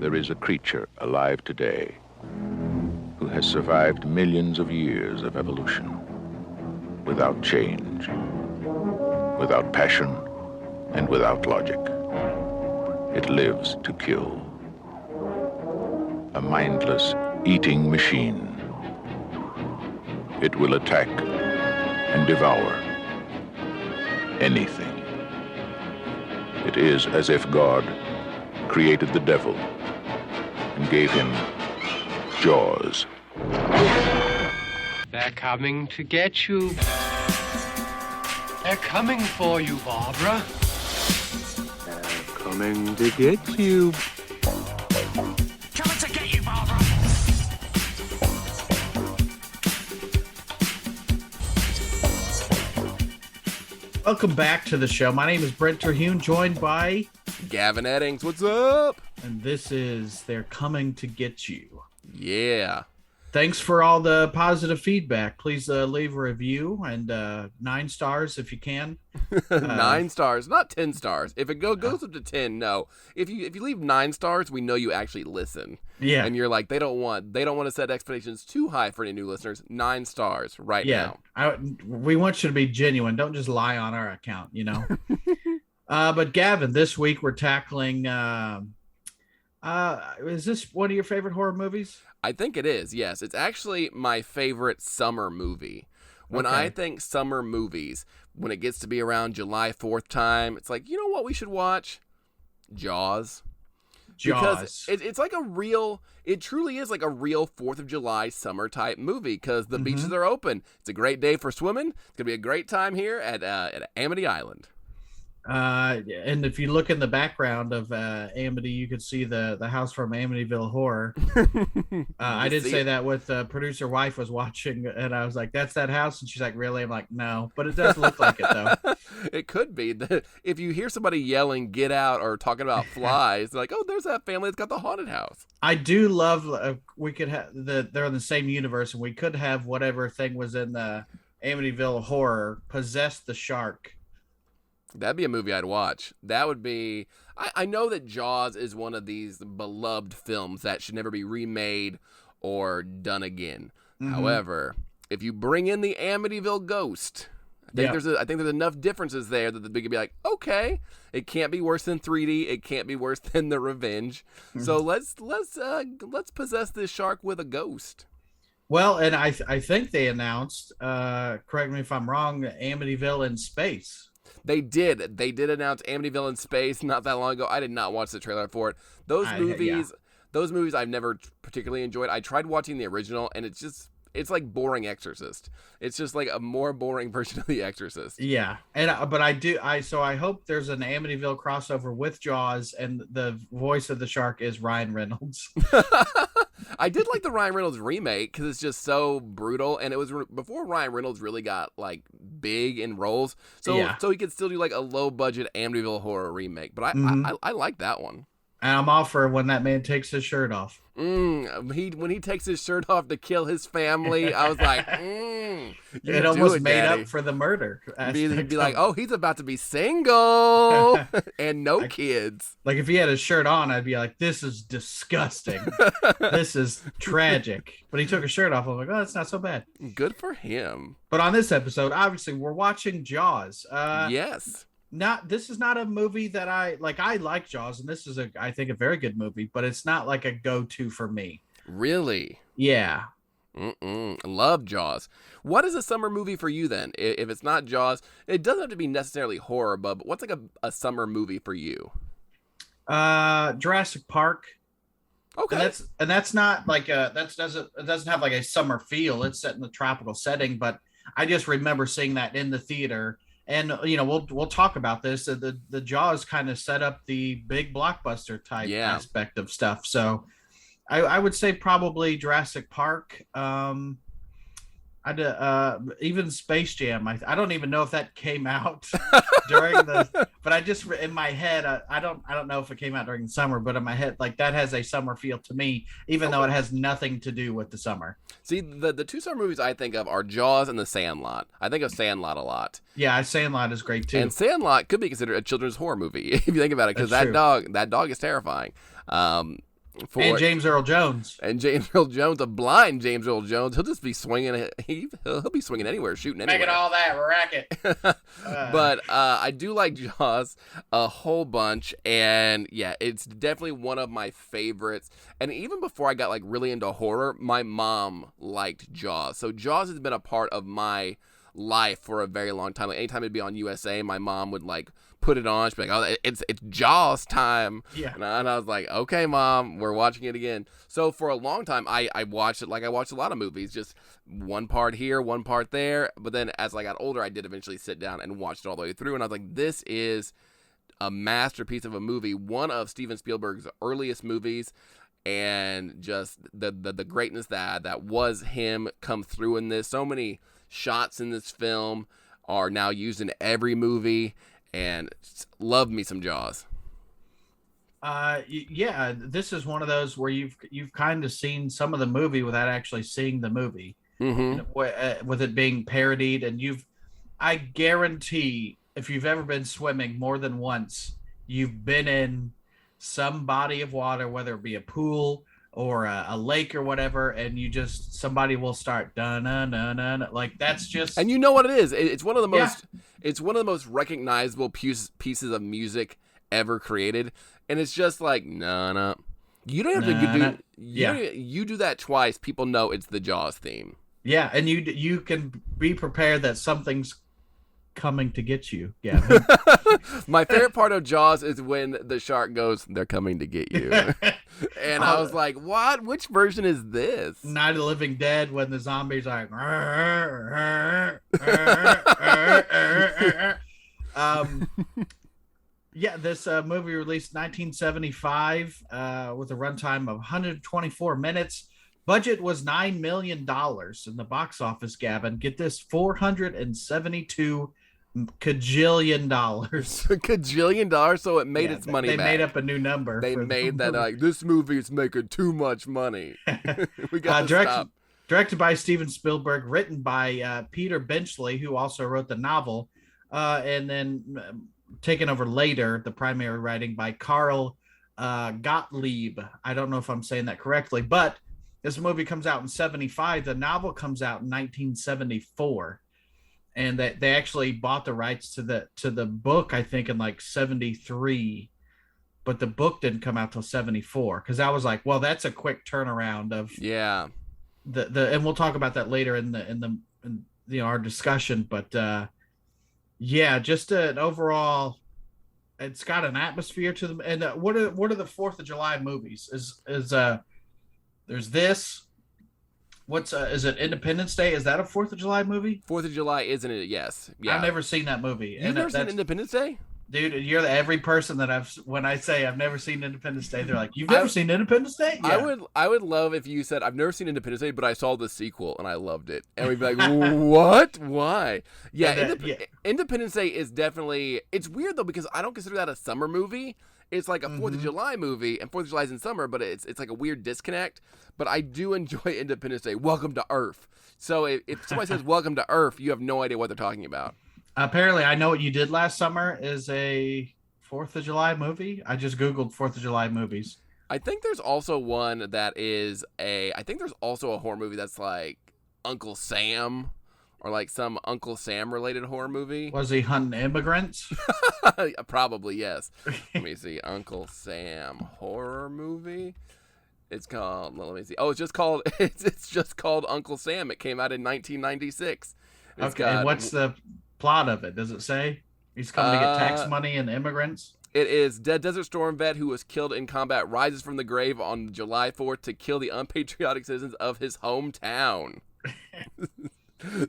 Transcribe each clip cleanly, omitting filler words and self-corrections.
There is a creature alive today who has survived millions of years of evolution without change, without passion, and without logic. It lives to kill. A mindless eating machine. It will attack and devour anything. It is as if God created the devil and gave him jaws. They're coming to get you. They're coming for you, Barbara. They're coming to get you. Coming to get you, Barbara. Welcome back to the show. My name is Brent Terhune, joined by Gavin Eddings, what's up? And this is They're Coming to Get You. Yeah. Thanks for all the positive feedback. Please leave a review and 9 stars if you can. 9 stars, not 10 stars. If it goes up to 10, no. If you leave 9 stars, we know you actually listen. Yeah. And you're like, they don't want to set expectations too high for any new listeners. 9 stars right now. We want you to be genuine. Don't just lie on our account, you know. But Gavin, this week we're tackling is this one of your favorite horror movies? I think it is, yes. It's actually my favorite summer movie. When I think summer movies, when it gets to be around July 4th time, it's like, you know what we should watch? Jaws. Because it's like it truly is like a real 4th of July summer type movie because the beaches are open. It's a great day for swimming. It's going to be a great time here at Amity Island. And if you look in the background of Amity, you could see the house from Amityville Horror. I did say that with producer wife was watching, and I was like, "That's that house," and she's like, "Really?" I'm like, "No," but it does look like it though. It could be. If you hear somebody yelling "Get out" or talking about flies, they're like, "Oh, there's that family that's got the haunted house." I do love. We could have they're in the same universe, and we could have whatever thing was in the Amityville Horror possess the shark. That'd be a movie I'd watch. That would be... I know that Jaws is one of these beloved films that should never be remade or done again. However, if you bring in the Amityville ghost, I think there's enough differences there that we could be like, okay, it can't be worse than 3D. It can't be worse than The Revenge. So let's possess this shark with a ghost. Well, and I think they announced, correct me if I'm wrong, Amityville in space. They did announce Amityville in space not that long ago. I did not watch the trailer for it. Those movies I've never particularly enjoyed. I tried watching the original, and it's like boring Exorcist. It's just like a more boring version of the Exorcist. Yeah, but I hope there's an Amityville crossover with Jaws, and the voice of the shark is Ryan Reynolds. I did like the Ryan Reynolds remake because it's just so brutal, and it was before Ryan Reynolds really got like big in roles, so he could still do like a low budget Amityville Horror remake. But I like that one. And I'm all for when that man takes his shirt off. When he takes his shirt off to kill his family, I was like, it almost made up for the murder. He'd be like, oh, he's about to be single and no kids. Like if he had his shirt on, I'd be like, this is disgusting. This is tragic. But he took his shirt off. I'm like, oh, that's not so bad. Good for him. But on this episode, obviously, we're watching Jaws. Yes. This is not a movie that I like. I like Jaws, and this is I think a very good movie, but it's not like a go-to for me. Really? Yeah. Love Jaws. What is a summer movie for you then? If it's not Jaws, it doesn't have to be necessarily horror, but what's like a summer movie for you? Jurassic Park. Okay. And that's not like it doesn't have like a summer feel. It's set in the tropical setting, but I just remember seeing that in the theater. And, you know, we'll talk about this. The Jaws kind of set up the big blockbuster type aspect of stuff. So I would say probably Jurassic Park. Even Space Jam. I don't even know if that came out during but I just, in my head, I don't know if it came out during the summer, but in my head, like that has a summer feel to me, even though it has nothing to do with the summer. See, the two summer movies I think of are Jaws and The Sandlot. I think of Sandlot a lot. Yeah, Sandlot is great too. And Sandlot could be considered a children's horror movie if you think about it, because that dog is terrifying. And James Earl Jones. And James Earl Jones, a blind James Earl Jones. He'll just be swinging. He'll be swinging anywhere, shooting anywhere. Making all that racket. But I do like Jaws a whole bunch. And yeah, it's definitely one of my favorites. And even before I got like really into horror, my mom liked Jaws. So Jaws has been a part of my life for a very long time. Like anytime it'd be on USA, my mom would like put it on. She'd be like, "Oh, it's Jaws time." Yeah. And I was like, "Okay, Mom, we're watching it again." So for a long time, I watched it like I watched a lot of movies, just one part here, one part there. But then as I got older, I did eventually sit down and watch it all the way through. And I was like, this is a masterpiece of a movie, one of Steven Spielberg's earliest movies. And just the greatness that was him come through in this. So many shots in this film are now used in every movie, and love me some Jaws. Yeah, this is one of those where you've kind of seen some of the movie without actually seeing the movie, with it being parodied. And I guarantee, if you've ever been swimming more than once, you've been in some body of water, whether it be a pool or a lake or whatever, and somebody will start dun like that's just. And you know what it is? It's one of the most. Yeah. It's one of the most recognizable pieces of music ever created, and it's just like no. You don't have to do. You do that twice, people know it's the Jaws theme. Yeah, and you can be prepared that something's coming to get you. Yeah. My favorite part of Jaws is when the shark goes, "They're coming to get you." And I was like, what? Which version is this? Night of the Living Dead, when the zombies are like, yeah, this movie released 1975 with a runtime of 124 minutes. Budget was $9 million. In the box office, Gavin, get this, $472 cajillion. Cajillion dollars, so it made its money back. They made up a new number. They made that like, this movie is making too much money. We got to stop. Directed by Steven Spielberg, written by Peter Benchley, who also wrote the novel, and then taken over later, the primary writing by Carl Gottlieb. I don't know if I'm saying that correctly, but this movie comes out in 75. The novel comes out in 1974. And that they actually bought the rights to the book, I think, in like 73, but the book didn't come out till 74. Because I was like, well, that's a quick turnaround of and we'll talk about that later in our discussion. But just an overall, it's got an atmosphere to them. And what are the 4th of July movies? Is there's this. What's is it Independence Day? Is that a 4th of July movie? 4th of July, isn't it? Yes. Yeah. I've never seen that movie. You've never seen Independence Day? Dude, you're every person that when I say I've never seen Independence Day, they're like, "You've never seen Independence Day?" Yeah. I would love if you said, "I've never seen Independence Day, but I saw the sequel and I loved it," and we'd be like, "What? Why?" Yeah, Independence Day is definitely. It's weird though because I don't consider that a summer movie. It's like a 4th of July movie, and 4th of July is in summer, but it's like a weird disconnect. But I do enjoy Independence Day. Welcome to Earth. So if somebody says Welcome to Earth, you have no idea what they're talking about. Apparently, I Know What You Did Last Summer is a 4th of July movie. I just Googled 4th of July movies. I think there's also one that is I think there's also a horror movie that's like Uncle Sam. Or like some Uncle Sam related horror movie. Was he hunting immigrants? Probably, yes. Let me see. Uncle Sam horror movie. It's called, let me see. Oh, it's just called Uncle Sam. It came out in 1996. Okay, and what's the plot of it? Does it say? He's coming to get tax money and immigrants? It is dead Desert Storm vet who was killed in combat rises from the grave on July 4th to kill the unpatriotic citizens of his hometown.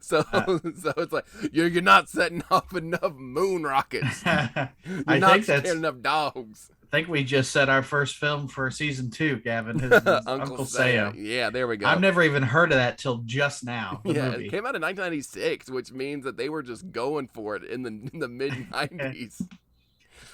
So it's like you're not setting off enough moon rockets. You're not scaring enough dogs. I think we just set our first film for season 2, Gavin. His Uncle Sam. Yeah, there we go. I've never even heard of that till just now. Movie. It came out in 1996, which means that they were just going for it in the mid 90s.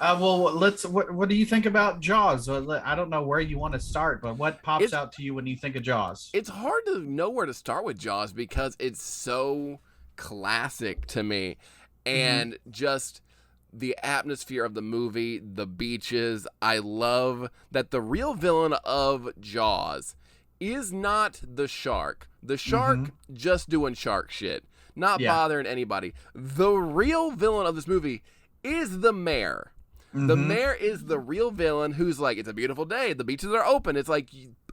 Well, what do you think about Jaws? I don't know where you want to start, but what pops out to you when you think of Jaws? It's hard to know where to start with Jaws because it's so classic to me. And just the atmosphere of the movie, the beaches. I love that the real villain of Jaws is not the shark. The shark just doing shark shit, not bothering anybody. The real villain of this movie is the mayor. The mayor is the real villain who's like, it's a beautiful day. The beaches are open. It's like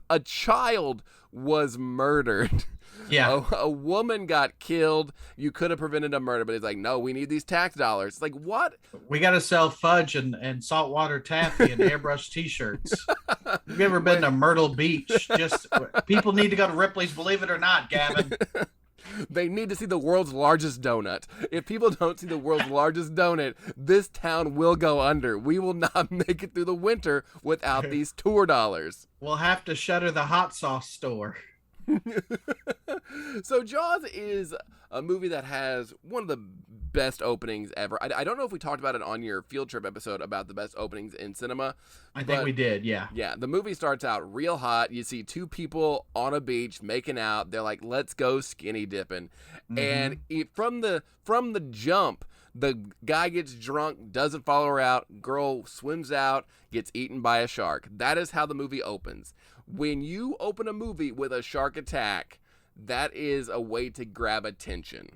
a child was murdered. Yeah. A woman got killed. You could have prevented a murder, but it's like, no, we need these tax dollars. It's like, what? We got to sell fudge and saltwater taffy and airbrush t-shirts. Have you ever been to Myrtle Beach? Just people need to go to Ripley's, believe it or not, Gavin. They need to see the world's largest donut. If people don't see the world's largest donut, this town will go under. We will not make it through the winter without these tour dollars. We'll have to shutter the hot sauce store. So Jaws is a movie that has one of the best openings ever. I don't know if we talked about it on your field trip episode about the best openings in cinema. I think we did, yeah. Yeah, the movie starts out real hot. You see two people on a beach making out. They're like, let's go skinny dipping. And from the jump, the guy gets drunk, doesn't follow her out. Girl swims out, gets eaten by a shark. That is how the movie opens. When you open a movie with a shark attack, that is a way to grab attention.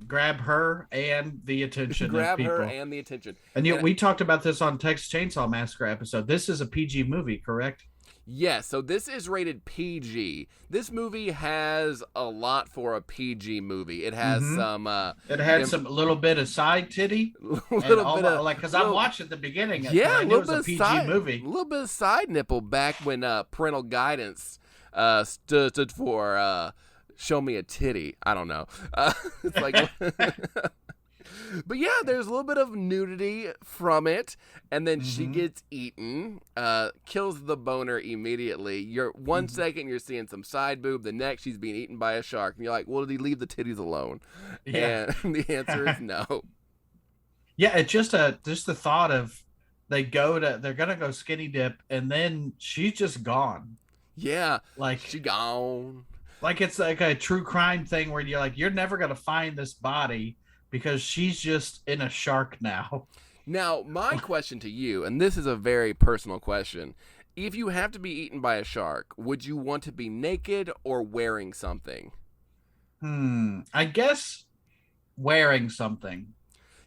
Grab her and the attention grab of people. Her and the attention. And we talked about this on Texas Chainsaw Massacre episode. This is a PG movie, correct? Yes, so this is rated PG. This movie has a lot for a PG movie. It has some... it had some little bit of side titty. Because I watched at the beginning. Yeah, I knew it was a PG movie. A little bit of side nipple back when parental guidance stood for show me a titty. I don't know. It's like... But yeah, there's a little bit of nudity from it, and then she gets eaten, kills the boner immediately. You're 1 second you're seeing some side boob, the next she's being eaten by a shark, and you're like, well, did he leave the titties alone? Yeah. And the answer is no. Yeah, it's just the thought of they're gonna go skinny dip, and then she's just gone. Yeah, like she gone. Like it's like a true crime thing where you're like, you're never gonna find this body. Because she's just in a shark now. Now, my question to you, and this is a very personal question. If you have to be eaten by a shark, would you want to be naked or wearing something? I guess wearing something.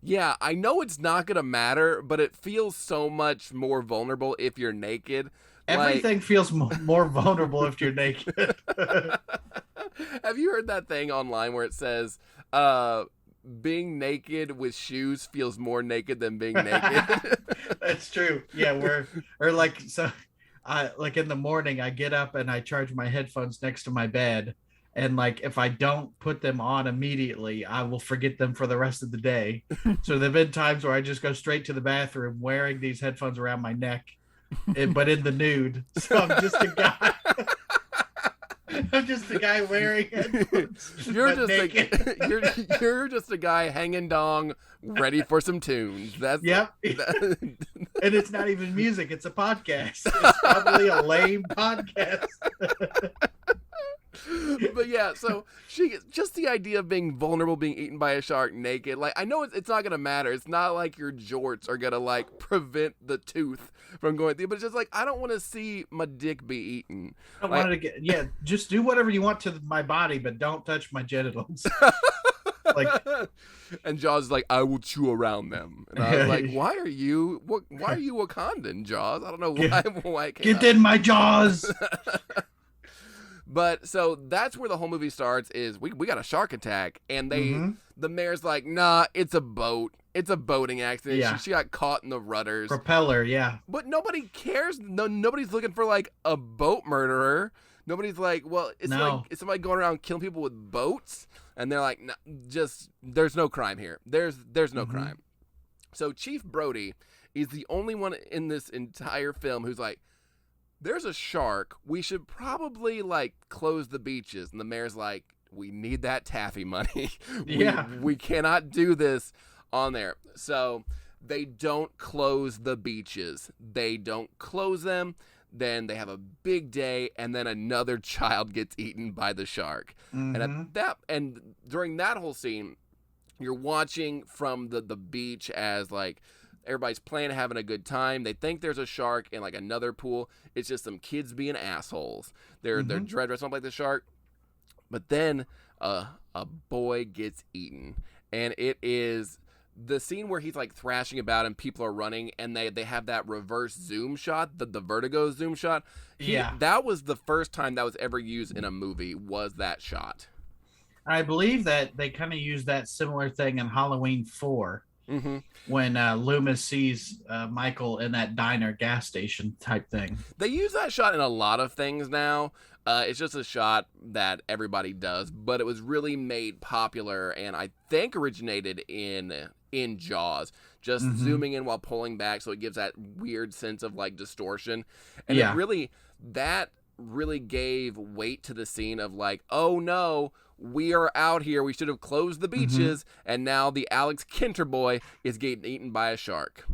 Yeah, I know it's not going to matter, but it feels so much more vulnerable if you're naked. Everything feels more vulnerable if you're naked. Have you heard that thing online where it says... being naked with shoes feels more naked than being naked? That's true. Yeah, like in the morning I get up and I charge my headphones next to my bed, and like if I don't put them on immediately, I will forget them for the rest of the day. So there've been times where I just go straight to the bathroom wearing these headphones around my neck, but in the nude. So I'm just a guy. I'm just a guy wearing headphones. You're just a guy hanging dong, ready for some tunes. That's yep. And it's not even music; it's a podcast. It's probably a lame podcast. But yeah, so just the idea of being vulnerable, being eaten by a shark naked. Like I know it's not gonna matter. It's not like your jorts are gonna like prevent the tooth from going through. But it's just like I don't want to see my dick be eaten. I wanted to just do whatever you want to my body, but don't touch my genitals. And Jaws is like, I will chew around them. And I was like, why are you Wakandan, Jaws? I don't know why it came Get in my jaws. But so that's where the whole movie starts is we got a shark attack, and the mayor's like, nah, it's a boat. It's a boating accident. Yeah. She got caught in the rudders. Propeller, yeah. But nobody cares. Nobody's looking for like a boat murderer. Nobody's like, well, is somebody going around killing people with boats? And they're like, no, just there's no crime here. There's no crime. So Chief Brody is the only one in this entire film who's like, there's a shark. We should probably like close the beaches. And the mayor's like, we need that taffy money. We cannot do this on there. So they don't close the beaches. They don't close them. Then they have a big day, and then another child gets eaten by the shark. And during that whole scene, You're watching from the beach as like everybody's playing, having a good time. They think there's a shark in like another pool. It's just some kids being assholes. They're dressed up like the shark. But then a boy gets eaten, and it is the scene where he's like thrashing about and people are running, and they have that reverse zoom shot, the Vertigo zoom shot. That was the first time that was ever used in a movie, was that shot. I believe that they kind of used that similar thing in Halloween 4 when Loomis sees Michael in that diner gas station type thing. They use that shot in a lot of things now. It's just a shot that everybody does, but it was really made popular and I think originated in Jaws, just zooming in while pulling back, so it gives that weird sense of like distortion. And that really gave weight to the scene of like, oh no, we are out here, we should have closed the beaches, and now the Alex Kinter boy is getting eaten by a shark.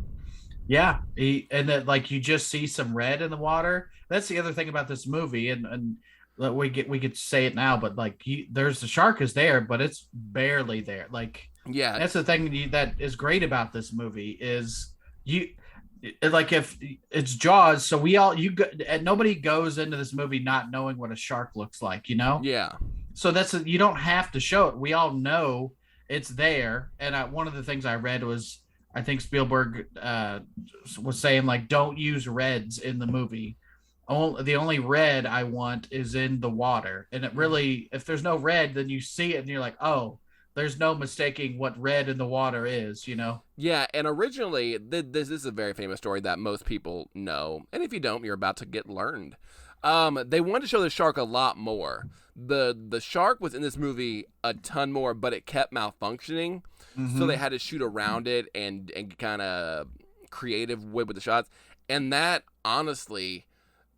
Yeah, and that like you just see some red in the water. That's the other thing about this movie, and we could say it now, but like there's the shark is there, but it's barely there. Like, yeah, that's the thing that is great about this movie is like if it's Jaws, so nobody goes into this movie not knowing what a shark looks like, you know? Yeah. So you don't have to show it. We all know it's there. And one of the things I read was, I think Spielberg was saying like, don't use reds in the movie. The only red I want is in the water. And it really, if there's no red, then you see it and you're like, oh, there's no mistaking what red in the water is, you know? Yeah, and originally, this is a very famous story that most people know. And if you don't, you're about to get learned. They wanted to show the shark a lot more. The shark was in this movie a ton more, but it kept malfunctioning. So they had to shoot around it and kind of creative with the shots. And that, honestly,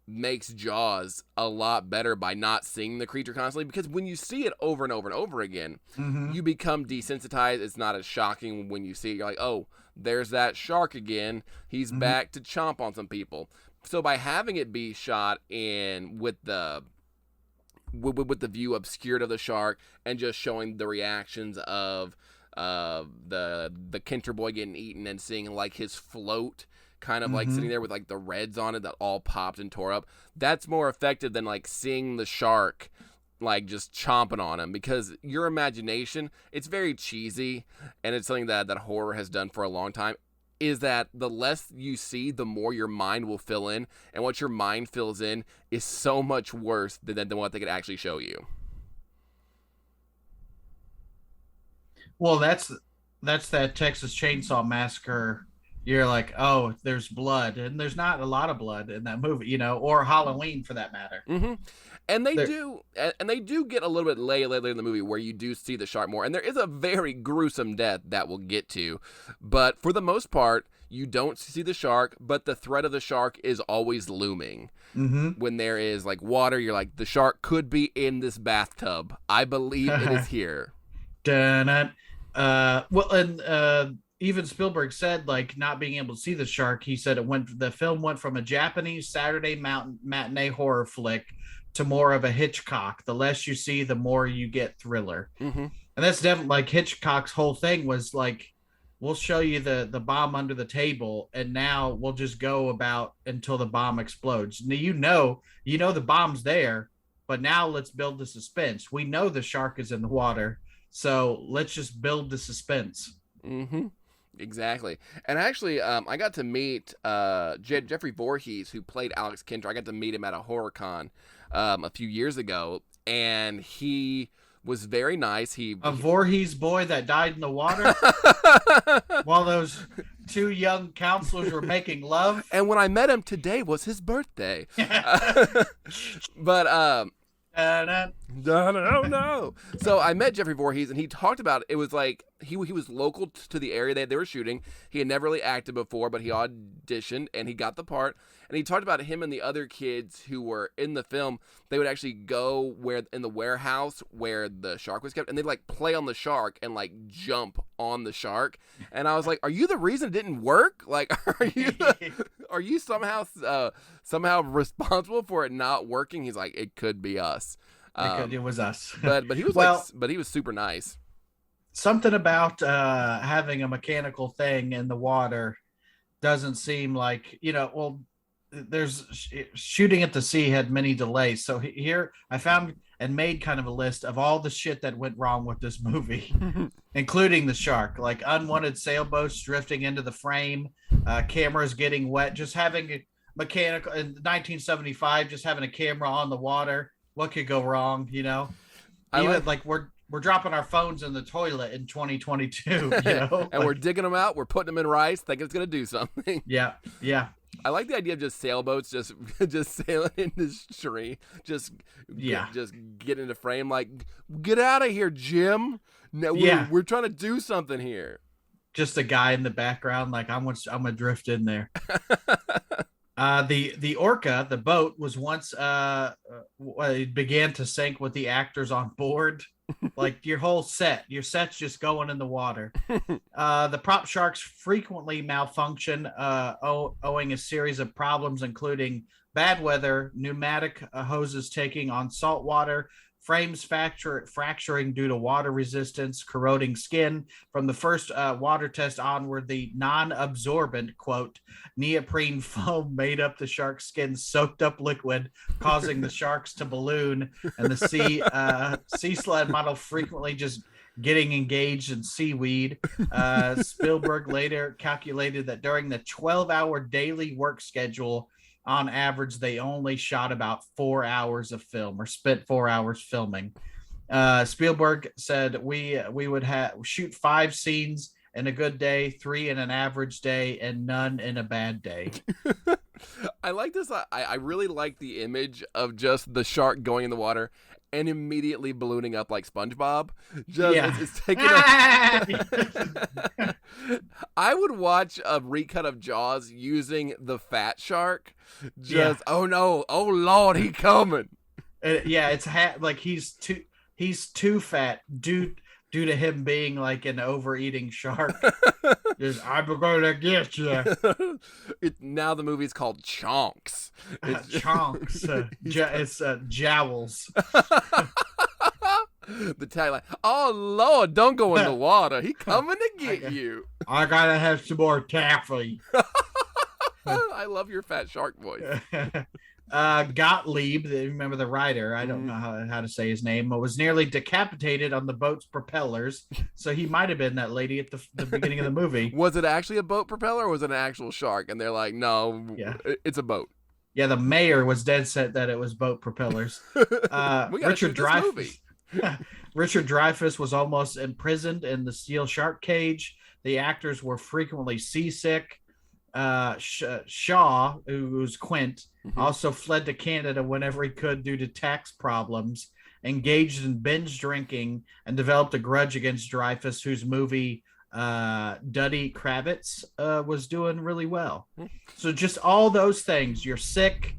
makes Jaws a lot better by not seeing the creature constantly, because when you see it over and over and over again, you become desensitized. It's not as shocking when you see it. You're like, oh, there's that shark again. He's back to chomp on some people. So by having it be shot in with the view obscured of the shark and just showing the reactions of the Kinter boy getting eaten and seeing like his float kind of like sitting there with like the reds on it that all popped and tore up, that's more effective than like seeing the shark like just chomping on him, because your imagination, it's very cheesy and it's something that horror has done for a long time, is that the less you see, the more your mind will fill in, and what your mind fills in is so much worse than what they could actually show you. Well, that's that Texas Chainsaw Massacre. You're like, oh, there's blood, and there's not a lot of blood in that movie, you know, or Halloween for that matter. And they do get a little bit later in the movie where you do see the shark more, and there is a very gruesome death that we'll get to, but for the most part, you don't see the shark, but the threat of the shark is always looming. When there is like water, you're like, the shark could be in this bathtub. I believe it is here. Even Spielberg said, like, not being able to see the shark, he said the film went from a Japanese Saturday matinee horror flick to more of a Hitchcock. The less you see, the more you get thriller. And that's definitely like Hitchcock's whole thing was like, we'll show you the bomb under the table, and now we'll just go about until the bomb explodes. Now, you know the bomb's there, but now let's build the suspense. We know the shark is in the water, so let's just build the suspense. Exactly. And actually, I got to meet Jeffrey Voorhees, who played Alex Kinter. I got to meet him at a HorrorCon a few years ago, and he was very nice. A Voorhees boy that died in the water while those two young counselors were making love. And when I met him, today was his birthday. But no. So I met Jeffrey Voorhees, and he talked about it. It was like he was local to the area that they were shooting. He had never really acted before, but he auditioned and he got the part. And he talked about him and the other kids who were in the film. They would actually go in the warehouse where the shark was kept, and they'd like play on the shark and like jump on the shark. And I was like, "Are you the reason it didn't work? Like, are you somehow responsible for it not working?" He's like, "It could be us." It was us. but he was but he was super nice. something about having a mechanical thing in the water doesn't seem like, well, there's shooting at the sea had many delays. So here I found and made kind of a list of all the shit that went wrong with this movie, including the shark, like unwanted sailboats drifting into the frame, cameras getting wet, just having a mechanical in 1975, just having a camera on the water. What could go wrong? We're dropping our phones in the toilet in 2022, and we're digging them out. We're putting them in rice, thinking it's going to do something. Yeah. I like the idea of just sailboats just sailing in the stream, just get into frame. Like, get out of here, Jim. No, we're trying to do something here. Just a guy in the background, like I'm gonna drift in there. The Orca, the boat, was once it began to sink with the actors on board. Like your set's just going in the water. The prop sharks frequently malfunction, owing a series of problems, including bad weather, pneumatic hoses taking on salt water, frames fracturing due to water resistance, corroding skin. From the first water test onward, the non-absorbent, quote, neoprene foam made up the shark's skin soaked up liquid, causing the sharks to balloon, and the sea sled model frequently just getting engaged in seaweed. Spielberg later calculated that during the 12-hour daily work schedule, on average, they only shot about 4 hours of film, or spent 4 hours filming. Spielberg said we would shoot 5 scenes in a good day, 3 in an average day, and none in a bad day. I like this. I really like the image of just the shark going in the water and immediately ballooning up like SpongeBob. It's taking I would watch a recut of Jaws using the fat shark. Oh no, oh Lord, he coming. It's like he's too fat due to him being like an overeating shark. I'm gonna get you. Now the movie's called Chonks. Chonks. It's jowls. The tagline: "Oh Lord, don't go in the water. He coming to get you." I gotta have some more taffy. I love your fat shark voice. Gottlieb, remember the writer? I don't know how to say his name. Was nearly decapitated on the boat's propellers, so he might have been that lady at the beginning of the movie. Was it actually a boat propeller, or was it an actual shark? And they're like, "No, it's a boat." Yeah, the mayor was dead set that it was boat propellers. Richard Dreyfuss. Richard Dreyfuss was almost imprisoned in the steel shark cage. The actors were frequently seasick. Shaw, who's Quint, also fled to Canada whenever he could due to tax problems, engaged in binge drinking, and developed a grudge against Dreyfuss, whose movie Duddy Kravitz was doing really well. So just all those things. You're sick,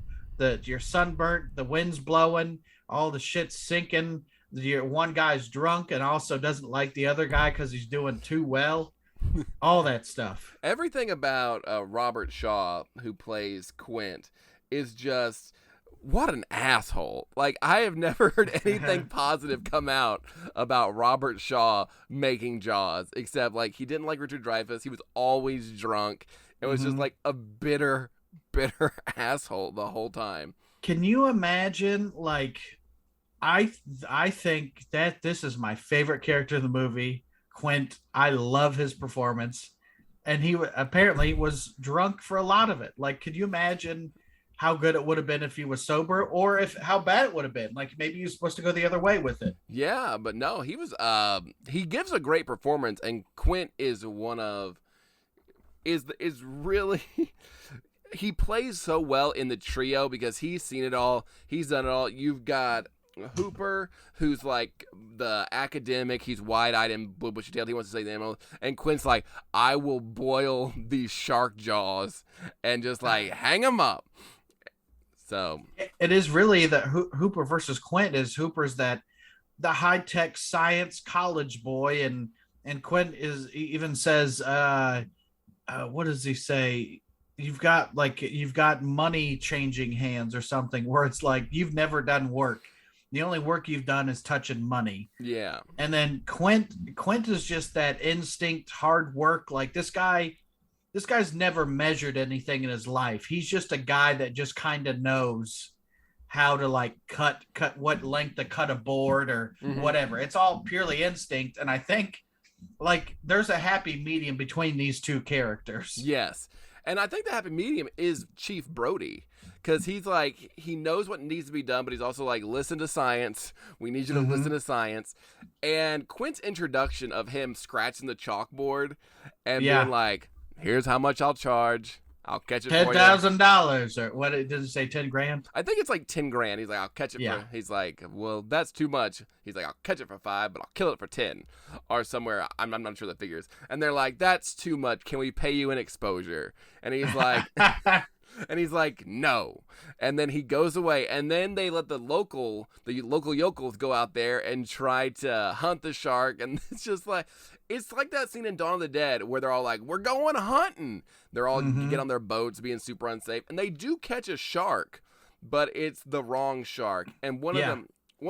you're sunburnt, the wind's blowing, all the shit's sinking. One guy's drunk and also doesn't like the other guy because he's doing too well. All that stuff. Everything about Robert Shaw, who plays Quint, is just, what an asshole. Like, I have never heard anything positive come out about Robert Shaw making Jaws, except like he didn't like Richard Dreyfuss. He was always drunk. It was just like a bitter asshole the whole time. Can you imagine, like, I think that this is my favorite character in the movie, Quint. I love his performance, and he apparently was drunk for a lot of it. Like, could you imagine how good it would have been if he was sober, or how bad it would have been? Like, maybe he was supposed to go the other way with it. Yeah, but no, he was. He gives a great performance, and Quint is really. He plays so well in the trio because he's seen it all. He's done it all. You've got Hooper, who's like the academic. He's wide-eyed and bushy-tailed. He wants to say the name. And Quint's like, I will boil these shark jaws and just like hang them up. So it is really the Hooper versus Quint. Is Hooper's the high-tech science college boy, and Quint even says, what does he say? You've got money changing hands or something, where it's like, you've never done work. The only work you've done is touching money. Yeah. And then Quint is just that instinct, hard work. Like this guy's never measured anything in his life. He's just a guy that just kind of knows how to like cut what length to cut a board or whatever. It's all purely instinct. And I think like there's a happy medium between these two characters. Yes. And I think the happy medium is Chief Brody, because he's like, he knows what needs to be done, but he's also like, listen to science. We need you to listen to science. And Quint's introduction of him scratching the chalkboard and being like, here's how much I'll charge. I'll catch it for you. $10,000 or what? It doesn't say 10 grand. I think it's like 10 grand. He's like, I'll catch it for. He's like, well, that's too much. He's like, I'll catch it for 5, but I'll kill it for 10, or somewhere. I'm not sure the figures. And they're like, that's too much. Can we pay you in exposure? And he's like, no. And then he goes away. And then they let the local yokels go out there and try to hunt the shark. And it's just like. It's like that scene in Dawn of the Dead where they're all like, we're going hunting. They're all get on their boats being super unsafe. And they do catch a shark, but it's the wrong shark. And one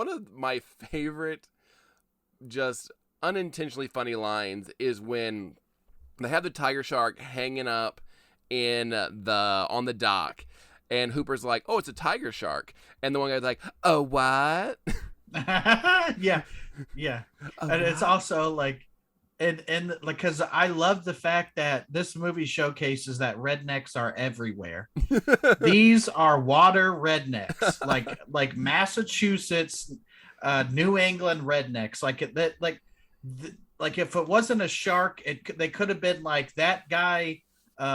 of my favorite just unintentionally funny lines is when they have the tiger shark hanging up on the dock. And Hooper's like, oh, it's a tiger shark. And the one guy's like, oh, what? Yeah. And it's also like, and like, because I love the fact that this movie showcases that rednecks are everywhere. These are water rednecks, like Massachusetts, New England rednecks. Like if it wasn't a shark, they could have been like that guy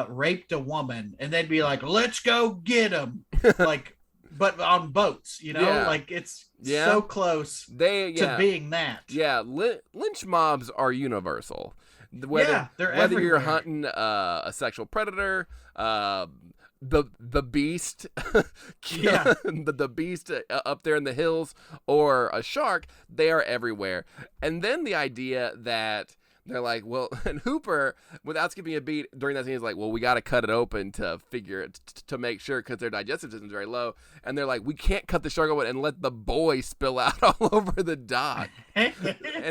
raped a woman, and they'd be like, let's go get him, like, but on boats, like it's so close to being that. Yeah, lynch mobs are universal. Whether everywhere. You're hunting a sexual predator, the beast, the beast up there in the hills, or a shark, they are everywhere. And then the idea that they're like, well, and Hooper, without skipping a beat during that scene, is like, well, we got to cut it open to figure it, to make sure, because their digestive system is very low. And they're like, we can't cut the shark open and let the boy spill out all over the dock. And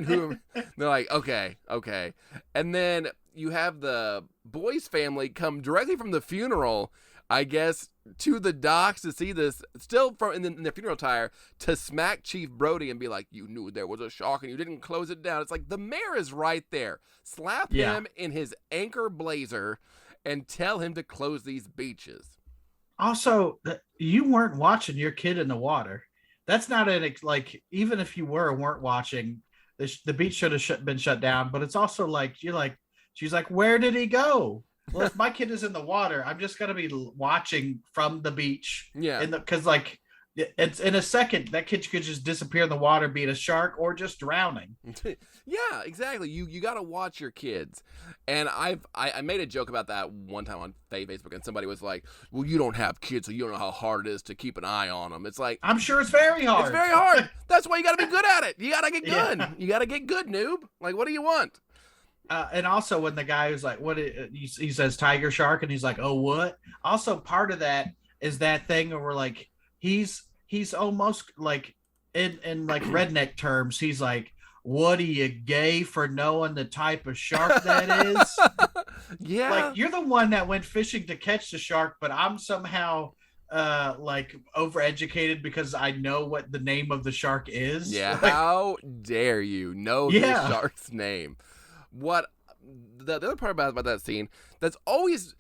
they're like, okay. And then you have the boy's family come directly from the funeral, I guess, to the docks to see this, still in the funeral attire, to smack Chief Brody and be like, you knew there was a shark and you didn't close it down. It's like, the mayor is right there. Slap him in his anchor blazer and tell him to close these beaches. Also, you weren't watching your kid in the water. That's not like, even if you weren't watching, the beach should have been shut down. But it's also like, she's like, where did he go? Well, if my kid is in the water, I'm just gonna be watching from the beach. Yeah, because like it's in a second that kid could just disappear in the water, being a shark or just drowning. Yeah, exactly. You got to watch your kids. And I made a joke about that one time on Facebook, and somebody was like, "Well, you don't have kids, so you don't know how hard it is to keep an eye on them." It's like, I'm sure it's very hard. It's very hard. That's why you got to be good at it. You got to get good. Yeah. You got to get good, noob. Like, what do you want? And also when the guy who's like, he says tiger shark, and he's like, oh, what? Also part of that is that thing where like, he's almost like in like redneck terms, he's like, what are you, gay for knowing the type of shark that is? Yeah. Like, you're the one that went fishing to catch the shark, but I'm somehow like overeducated because I know what the name of the shark is. Yeah. Like, how dare you know the shark's name? What the other part about that scene, that's always,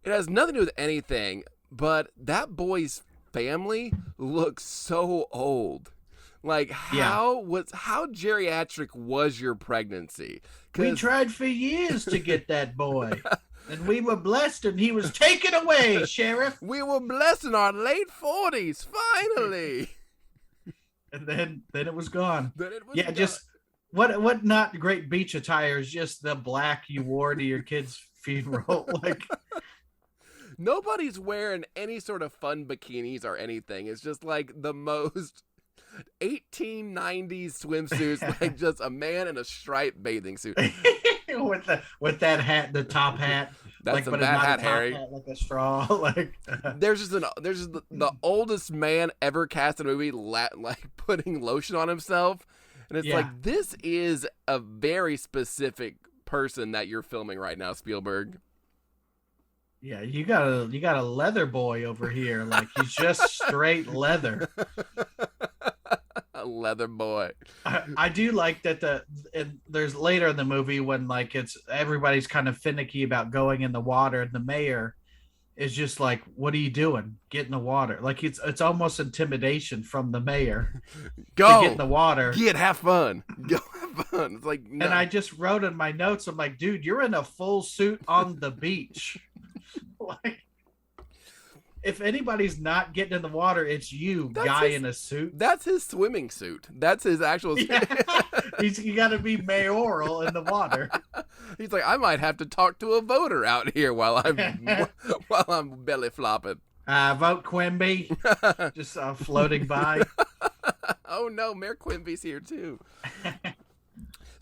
it has nothing to do with anything, but that boy's family looks so old. Like, how geriatric was your pregnancy? We tried for years to get that boy. And we were blessed, and he was taken away, Sheriff. We were blessed in our late 40s, finally. And then it was gone. Gone. Just what not great beach attire is just the black you wore to your kid's funeral. Like, nobody's wearing any sort of fun bikinis or anything. It's just like the most 1890s swimsuits, like just a man in a striped bathing suit with that hat, the top hat. That's like, some but it's bad not hat, a top Harry. hat, like a straw. Like There's just the oldest man ever cast in a movie like putting lotion on himself, and it's like, this is a very specific person that you're filming right now, Spielberg. yeah, you got a leather boy over here. Like, he's just straight leather. A leather boy. I do like that there's later in the movie when like everybody's kind of finicky about going in the water, and the mayor is just like, "What are you doing? Get in the water!" Like it's almost intimidation from the mayor. Go to get in the water. Have fun. Go have fun. It's like, no. And I just wrote in my notes, I'm like, dude, you're in a full suit on the beach. Like, if anybody's not getting in the water, it's you, guy in a suit. That's his swimming suit. That's his actual suit. Yeah. You got to be mayoral in the water. He's like, I might have to talk to a voter out here while I'm belly flopping. Vote Quimby. Just floating by. Oh no, Mayor Quimby's here too.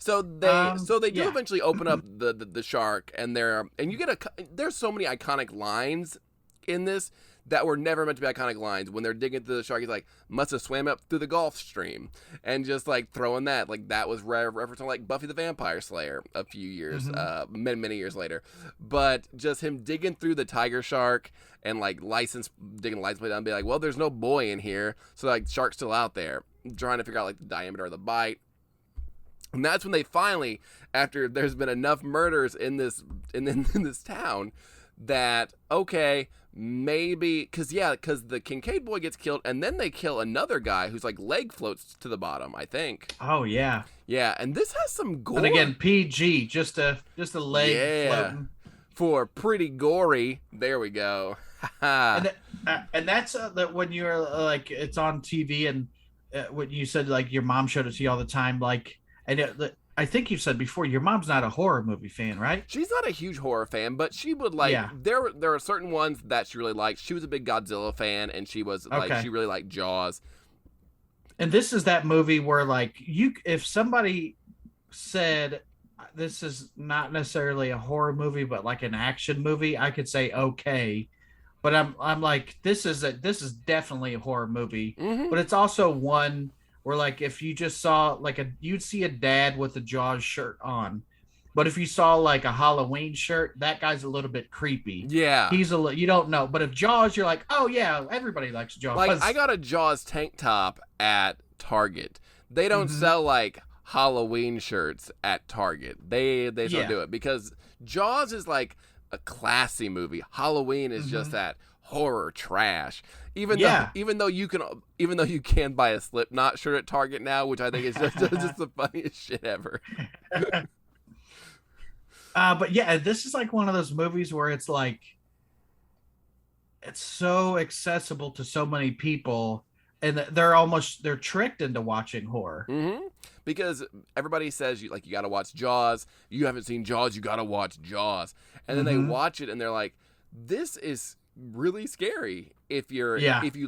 So they do eventually open up the shark, and you get there's so many iconic lines in this that were never meant to be iconic lines. When they're digging through the shark, he's like, must have swam up through the Gulf Stream, and just like throwing that, like that was referencing like Buffy the Vampire Slayer a few years, many years later. But just him digging through the tiger shark and like digging the license plate down and be like, well, there's no buoy in here, so like shark's still out there, trying to figure out like the diameter of the bite. And that's when they finally, after there's been enough murders in this town, that okay, maybe because the Kincaid boy gets killed, and then they kill another guy whose like leg floats to the bottom, I think. Oh yeah, and this has some gore. And again, PG, just a leg floating. For pretty gory. There we go. and that's that when you're like, it's on TV, and when you said like your mom showed it to you all the time, like, and I think you said before, your mom's not a horror movie fan, right? She's not a huge horror fan, but she would like. Yeah. There are certain ones that she really liked. She was a big Godzilla fan, and she was like, she really liked Jaws. And this is that movie where like if somebody said this is not necessarily a horror movie, but like an action movie, I could say okay. But I'm like, this is definitely a horror movie, but it's also one where like if you just saw like you'd see a dad with a Jaws shirt on, but if you saw like a Halloween shirt, that guy's a little bit creepy. Yeah, you don't know. But if Jaws, you're like, oh yeah, everybody likes Jaws. Like I got a Jaws tank top at Target. They don't sell like Halloween shirts at Target. They don't do it because Jaws is like a classy movie. Halloween is just that horror trash. Even though you can buy a Slipknot shirt at Target now, which I think is just the funniest shit ever. But yeah, this is like one of those movies where it's like it's so accessible to so many people, and they're tricked into watching horror. Because everybody says you got to watch Jaws. You haven't seen Jaws, you got to watch Jaws. And then they watch it and they're like, this is really scary if you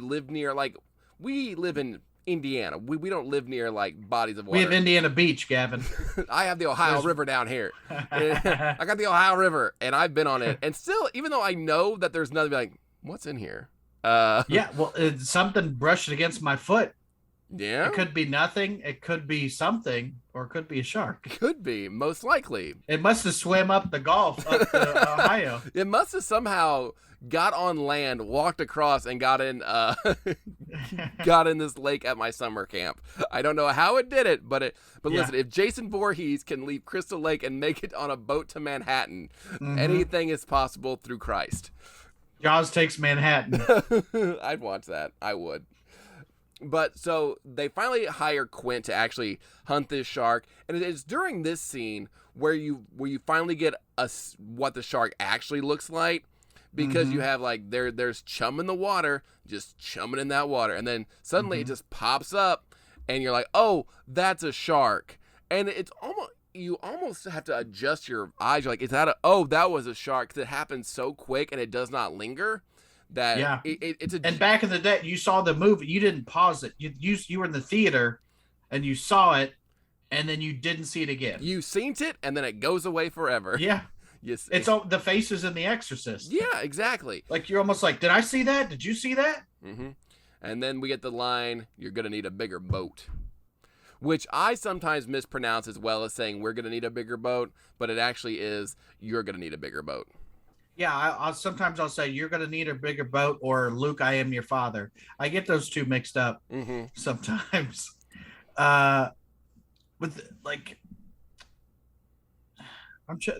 live near, like, we live in Indiana. We don't live near like bodies of water. We have Indiana Beach, Gavin. I have the Ohio River down here. I got the Ohio River and I've been on it. And still, even though I know that there's nothing, like, what's in here? Yeah, well, it's something brushed against my foot. Yeah, it could be nothing. It could be something, or it could be a shark. Could be, most likely. It must have swam up the Gulf up to Ohio. It must have somehow got on land, walked across, and got in this lake at my summer camp. I don't know how it did it, but listen, if Jason Voorhees can leave Crystal Lake and make it on a boat to Manhattan, anything is possible through Christ. Jaws takes Manhattan. I'd watch that. I would. But so they finally hire Quint to actually hunt this shark, and it's during this scene where you finally get what the shark actually looks like, because you have like there's chum in the water, just chumming in that water, and then suddenly it just pops up, and you're like, oh, that's a shark, and it's you almost have to adjust your eyes. You're like, is that that was a shark, because it happens so quick and it does not linger. That it's and back in the day, you saw the movie, you didn't pause it. You were in the theater, and you saw it, and then you didn't see it again. You seen it, and then it goes away forever. Yeah, Yes, it's all the faces in The Exorcist. Yeah, exactly. Like you're almost like, did I see that? Did you see that? Mm-hmm. And then we get the line, "You're gonna need a bigger boat," which I sometimes mispronounce as well as saying "we're gonna need a bigger boat," but it actually is "you're gonna need a bigger boat." Yeah, I'll sometimes I'll say you're gonna need a bigger boat, or Luke, I am your father. I get those two mixed up sometimes. With like,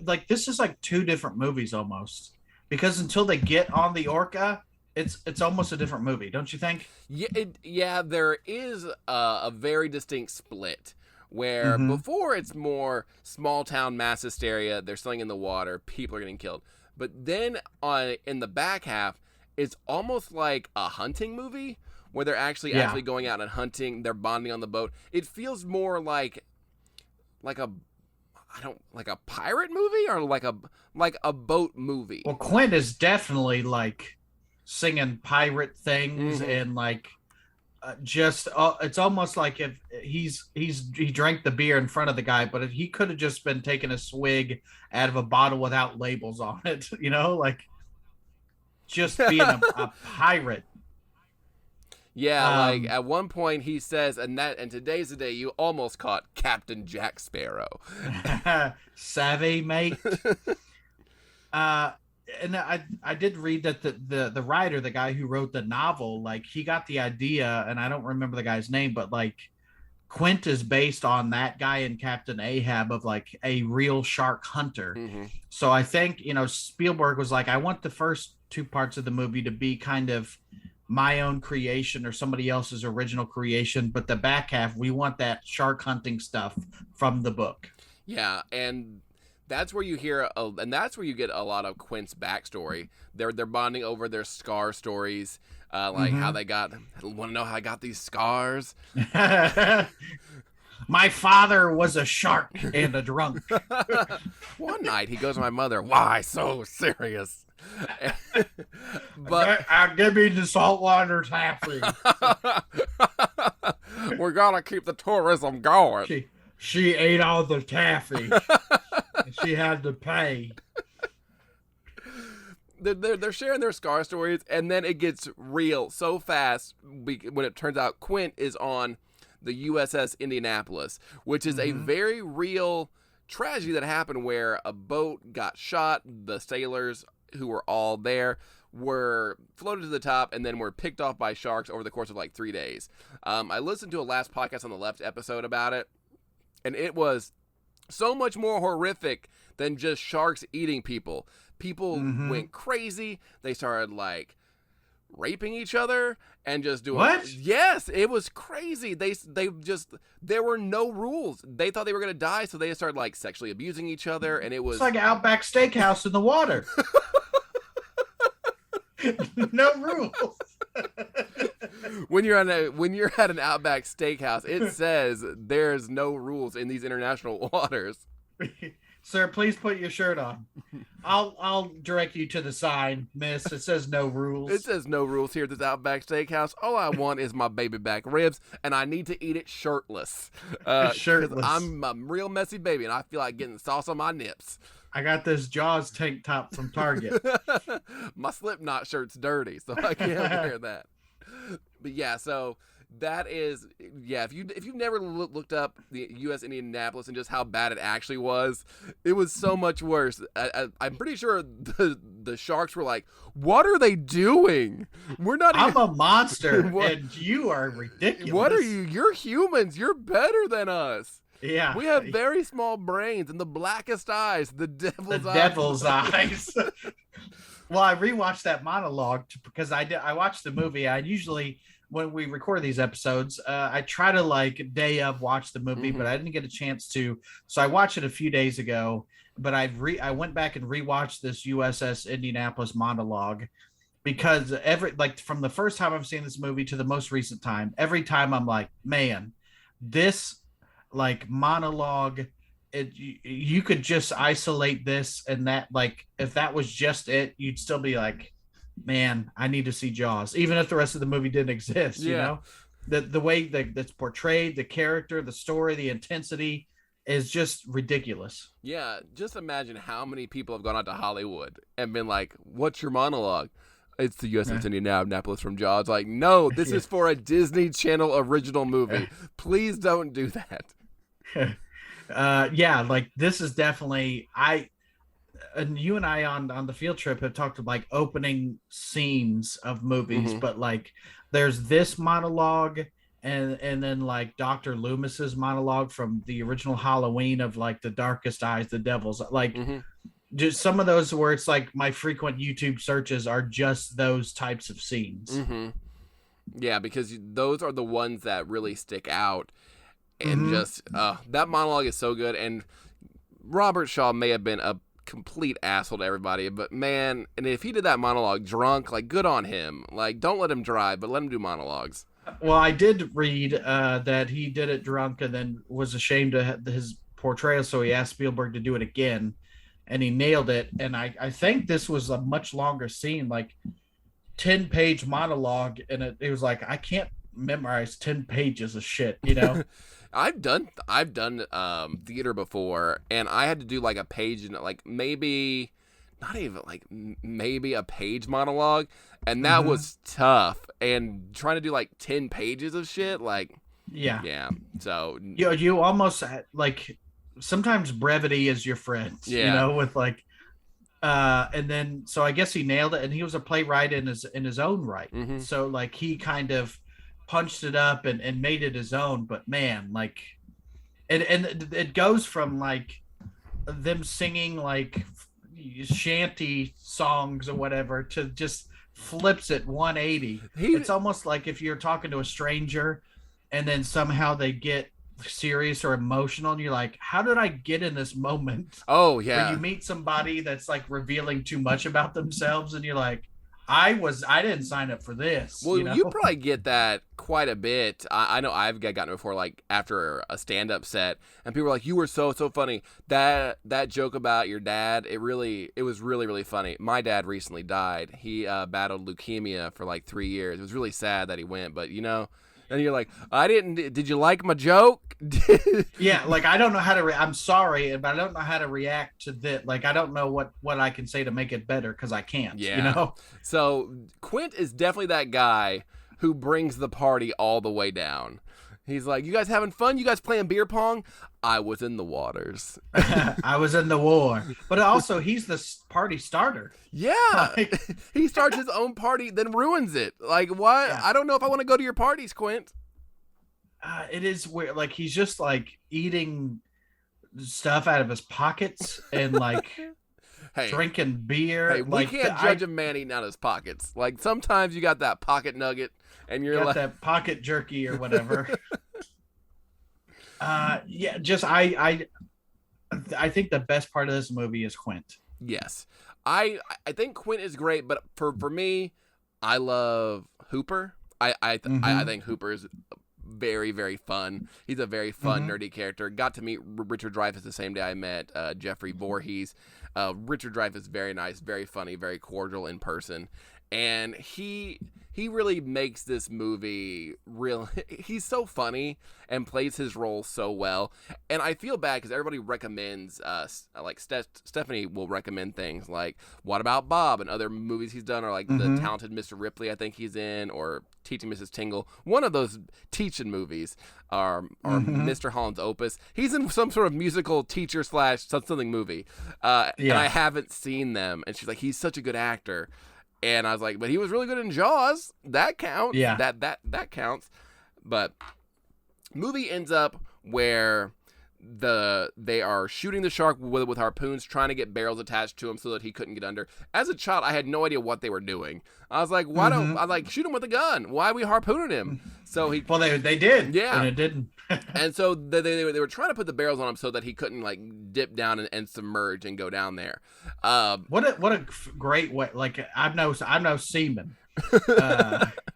like this is like two different movies almost, because until they get on the orca, it's almost a different movie, don't you think? Yeah, there is a very distinct split where before it's more small town mass hysteria, they're slinging in the water, people are getting killed. But then in the back half, it's almost like a hunting movie where they're actually going out and hunting. They're bonding on the boat. It feels more like a pirate movie or like a boat movie. Well, Quint is definitely like singing pirate things and like it's almost like if he drank the beer in front of the guy, but he could have just been taking a swig out of a bottle without labels on it, like just being a pirate. Yeah, like at one point he says, and today's the day you almost caught Captain Jack Sparrow. Savvy, mate. And I did read that the writer, the guy who wrote the novel, like he got the idea, and I don't remember the guy's name, but like Quint is based on that guy in Captain Ahab of like a real shark hunter. So I think, Spielberg was like, I want the first two parts of the movie to be kind of my own creation or somebody else's original creation, but the back half, we want that shark hunting stuff from the book. Yeah, and that's where you hear, and that's where you get a lot of Quint's backstory. They're bonding over their scar stories, like how they got. Want to know how I got these scars? My father was a shark and a drunk. One night he goes to my mother. Why so serious? But give me the saltwater taffy. We're gonna keep the tourism going. She ate all the taffy. She had to pay. They're sharing their scar stories, and then it gets real so fast when it turns out Quint is on the USS Indianapolis, which is a very real tragedy that happened where a boat got shot. The sailors who were all there were floated to the top and then were picked off by sharks over the course of like 3 days. I listened to a last podcast on the Left episode about it, and it was so much more horrific than just sharks eating people. People went crazy. They started like raping each other and just doing what? Yes, it was crazy. There were no rules. They thought they were gonna die, so they started like sexually abusing each other, and it was it's like Outback Steakhouse in the water. No rules. When you're at an Outback Steakhouse, it says there's no rules in these international waters. Sir, please put your shirt on. I'll direct you to the sign, miss. It says no rules. It says no rules here at this Outback Steakhouse. All I want is my baby back ribs, and I need to eat it shirtless. Shirtless. I'm a real messy baby, and I feel like getting sauce on my nips. I got this Jaws tank top from Target. My Slipknot shirt's dirty, so I can't wear that. But yeah, so that is, yeah, if you've never looked up the U.S. Indianapolis and just how bad it actually was, it was so much worse. I'm pretty sure the sharks were like, what are they doing? I'm a monster, and you are ridiculous. What are you? You're humans. You're better than us. Yeah. We have very small brains and the blackest eyes, the devil's eyes. Well, I rewatched that monologue because I watched the movie. I usually, when we record these episodes, I try to like day of watch the movie, but I didn't get a chance to. So I watched it a few days ago, but I went back and rewatched this USS Indianapolis monologue because from the first time I've seen this movie to the most recent time, every time I'm like, man, this like monologue, you could just isolate this and that, like if that was just it, you'd still be like, man, I need to see Jaws, even if the rest of the movie didn't exist. You know, the way that's portrayed, the character, the story, the intensity, is just ridiculous. Yeah, just imagine how many people have gone out to Hollywood and been like, "What's your monologue?" It's the Uss Indianapolis from Jaws. Like, no, this is for a Disney Channel original movie. Please don't do that. Yeah, like this is definitely and you and I on the field trip have talked about like opening scenes of movies, but like there's this monologue and then like Dr. Loomis's monologue from the original Halloween of like the darkest eyes, the devil's like just some of those where it's like my frequent YouTube searches are just those types of scenes. Yeah, because those are the ones that really stick out. And just that monologue is so good. And Robert Shaw may have been a complete asshole to everybody, but man, and if he did that monologue drunk, like, good on him. Like, don't let him drive, but let him do monologues. Well, I did read that he did it drunk and then was ashamed of his portrayal, so he asked Spielberg to do it again, and he nailed it. And I think this was a much longer scene, like 10-page monologue, and it was like, I can't memorize 10 pages of shit, you know. I've done theater before, and I had to do like a page and like maybe not even like maybe a page monologue, and that was tough. And trying to do like 10 pages of shit, like yeah. So you almost like sometimes brevity is your friend, you know, with like and then so I guess he nailed it, and he was a playwright in his own right. So like he kind of punched it up and made it his own, but man, like it goes from like them singing like shanty songs or whatever to just flips it 180. It's almost like if you're talking to a stranger and then somehow they get serious or emotional and you're like, how did I get in this moment? Oh yeah. Where you meet somebody that's like revealing too much about themselves and you're like, I didn't sign up for this. Well, you know? You probably get that quite a bit. I know I've gotten it before, like after a stand-up set, and people are like, "You were so funny. That joke about your dad, it was really funny." My dad recently died. He battled leukemia for like 3 years. It was really sad that he went, but you know. And you're like, did you like my joke? Yeah, like I don't know how to, I'm sorry, but I don't know how to react to that. Like, I don't know what I can say to make it better because I can't, you know? So Quint is definitely that guy who brings the party all the way down. He's like, you guys having fun? You guys playing beer pong? I was in the waters. I was in the war. But also, he's the party starter. Yeah. Like, he starts his own party, then ruins it. Like, what? Yeah. I don't know if I want to go to your parties, Quint. It is weird. Like, he's just, like, eating stuff out of his pockets and, like, drinking beer. Hey, we can't judge a man eating out of his pockets. Like, sometimes you got that pocket nugget. And you're like that pocket jerky or whatever. Yeah, just I think the best part of this movie is Quint. Yes. I think Quint is great, but for me, I love Hooper. I think Hooper is very, very fun. He's a very fun, nerdy character. Got to meet Richard Dreyfuss the same day I met Jeffrey Voorhees. Richard Dreyfuss, very nice, very funny, very cordial in person. And he really makes this movie real. He's so funny and plays his role so well. And I feel bad because everybody recommends, like Stephanie will recommend things like What About Bob and other movies he's done, or like The Talented Mr. Ripley, I think he's in, or Teaching Mrs. Tingle. One of those teaching movies are Mr. Holland's Opus. He's in some sort of musical teacher / something movie. And I haven't seen them. And she's like, he's such a good actor. And I was like, but he was really good in Jaws. That counts. Yeah. That counts. But movie ends up where they are shooting the shark with harpoons, trying to get barrels attached to him so that he couldn't get under. As a child, I had no idea what they were doing. I was like, why don't I like shoot him with a gun? Why are we harpooning him? So they did. Yeah. And it didn't. And so they were trying to put the barrels on him so that he couldn't like dip down and submerge and go down there. What a great way! Like I'm no seaman,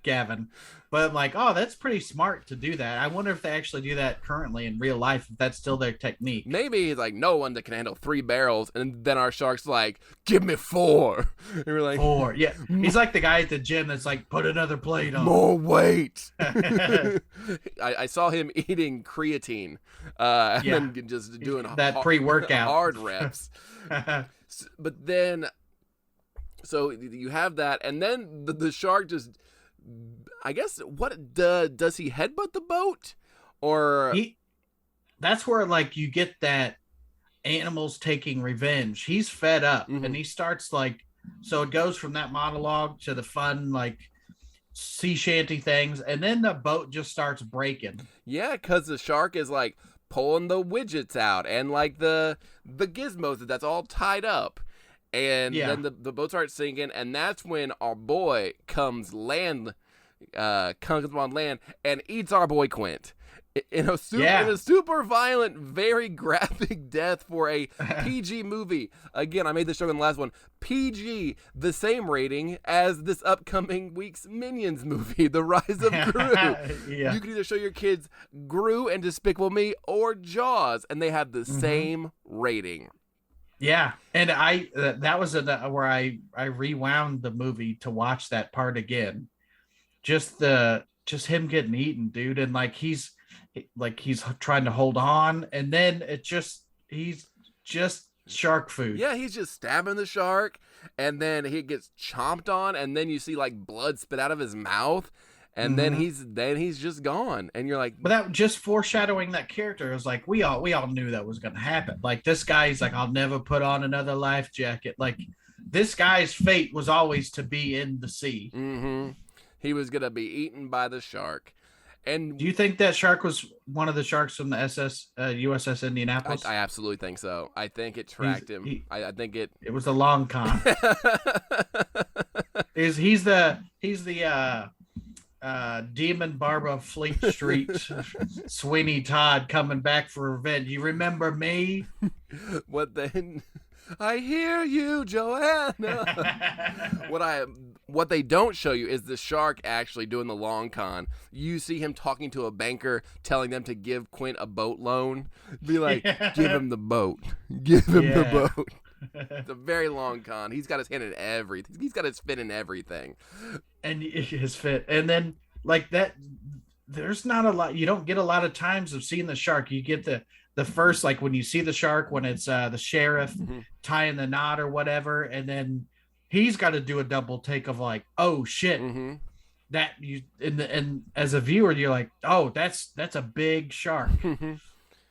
Gavin, But I'm like, oh, that's pretty smart to do that. I wonder if they actually do that currently in real life, if that's still their technique. Maybe he's like, no one that can handle 3 barrels. And then our shark's like, give me 4. And we're like, 4. Yeah. He's like the guy at the gym that's like, put another plate on. more weight. I saw him eating creatine and then just doing that pre-workout. Hard reps. But then, so you have that. And then the shark just... I guess does he headbutt the boat, or that's where like you get that animals taking revenge. He's fed up and he starts like, so it goes from that monologue to the fun like sea shanty things, and then the boat just starts breaking. Yeah, because the shark is like pulling the widgets out and like the gizmos that's all tied up. And then the boat starts sinking, and that's when our boy comes on land and eats our boy Quint in a super violent, very graphic death for a PG movie. Again, I made this joke in the last one. PG, the same rating as this upcoming week's Minions movie, The Rise of Gru. You can either show your kids Gru and Despicable Me or Jaws, and they have the same rating. Yeah, and that was where I rewound the movie to watch that part again. Just him getting eaten, dude, and like he's trying to hold on, and then he's just shark food. Yeah, he's just stabbing the shark, and then he gets chomped on, and then you see like blood spit out of his mouth. And then he's just gone, and you're like, but that just foreshadowing that character. It was like we all knew that was going to happen. Like this guy's like, I'll never put on another life jacket. Like this guy's fate was always to be in the sea. He was going to be eaten by the shark. And do you think that shark was one of the sharks from the USS Indianapolis? I absolutely think so. I think it tracked him. I think it was a long con. He's the Demon Barbara Fleet Street Sweeney Todd coming back for revenge. You remember me? What then? I hear you, Joanna. What they don't show you is the shark actually doing the long con. You see him talking to a banker, telling them to give Quint a boat loan. Be like, give him the boat. Give him the boat. It's a very long con. He's got his hand in everything. He's got his fin in everything. And his fit. And then like that, there's not a lot. You don't get a lot of times of seeing the shark. You get the first, like when you see the shark, when it's the sheriff tying the knot or whatever. And then he's got to do a double take of like, oh shit. That you and as a viewer, you're like, oh, that's a big shark.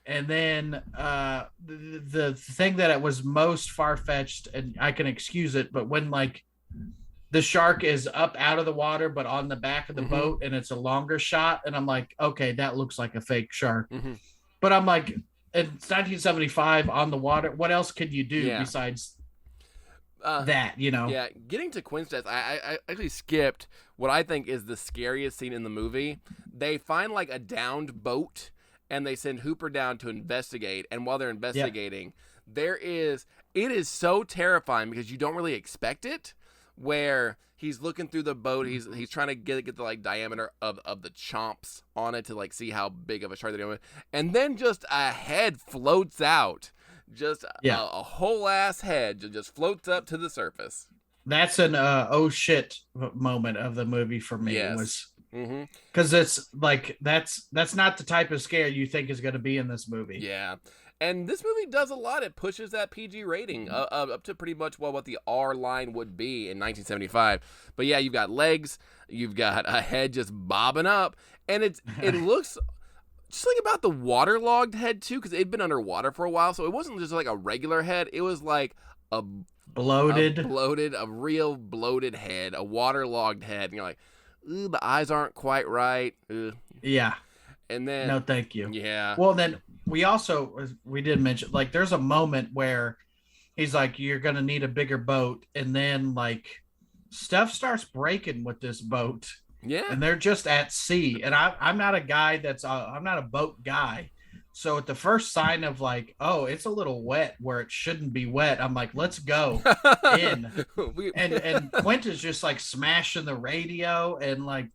And then the thing that it was most far-fetched, and I can excuse it, but when like the shark is up out of the water but on the back of the boat and it's a longer shot, and I'm like, okay, that looks like a fake shark. But I'm like, it's 1975 on the water. What else could you do besides that, you know? Yeah, getting to Quint's death, I actually skipped what I think is the scariest scene in the movie. They find like a downed boat, and they send Hooper down to investigate. And while they're investigating, it is so terrifying because you don't really expect it. Where he's looking through the boat, he's trying to get the like diameter of the chomps on it to like see how big of a shark they're doing, and then just a head floats out, just a whole ass head just floats up to the surface. That's an oh shit moment of the movie for me. Yes. Was because it's like that's not the type of scare you think is going to be in this movie. Yeah. And this movie does a lot. It pushes that PG rating up to pretty much what the R line would be in 1975. But yeah, you've got legs, you've got a head just bobbing up, and it looks just like about the waterlogged head too, because it'd been underwater for a while, so it wasn't just like a regular head. It was like a real bloated head, a waterlogged head, and you're like, ooh, the eyes aren't quite right. Yeah. And then no, thank you. Yeah. Well, then we did mention like there's a moment where he's like, you're gonna need a bigger boat, and then like stuff starts breaking with this boat. Yeah. And they're just at sea, and I'm not a guy I'm not a boat guy. So at the first sign of like, oh, it's a little wet where it shouldn't be wet, I'm like, let's go in. And Quint is just like smashing the radio and like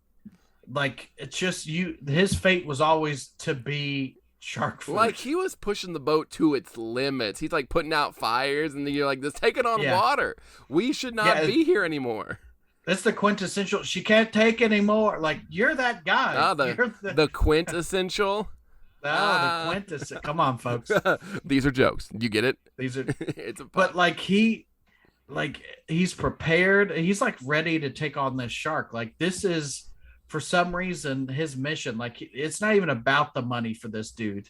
like it's just his fate was always to be shark food. Like he was pushing the boat to its limits. He's like putting out fires, and then you're like, "This taking on water. We should not be here anymore." That's the quintessential. She can't take anymore. Like you're that guy. Ah, the quintessential. The quintessential. Come on, folks. These are jokes. You get it? These are. It's a but he's prepared. He's like ready to take on this shark. Like this is, for some reason, his mission. Like it's not even about the money for this dude.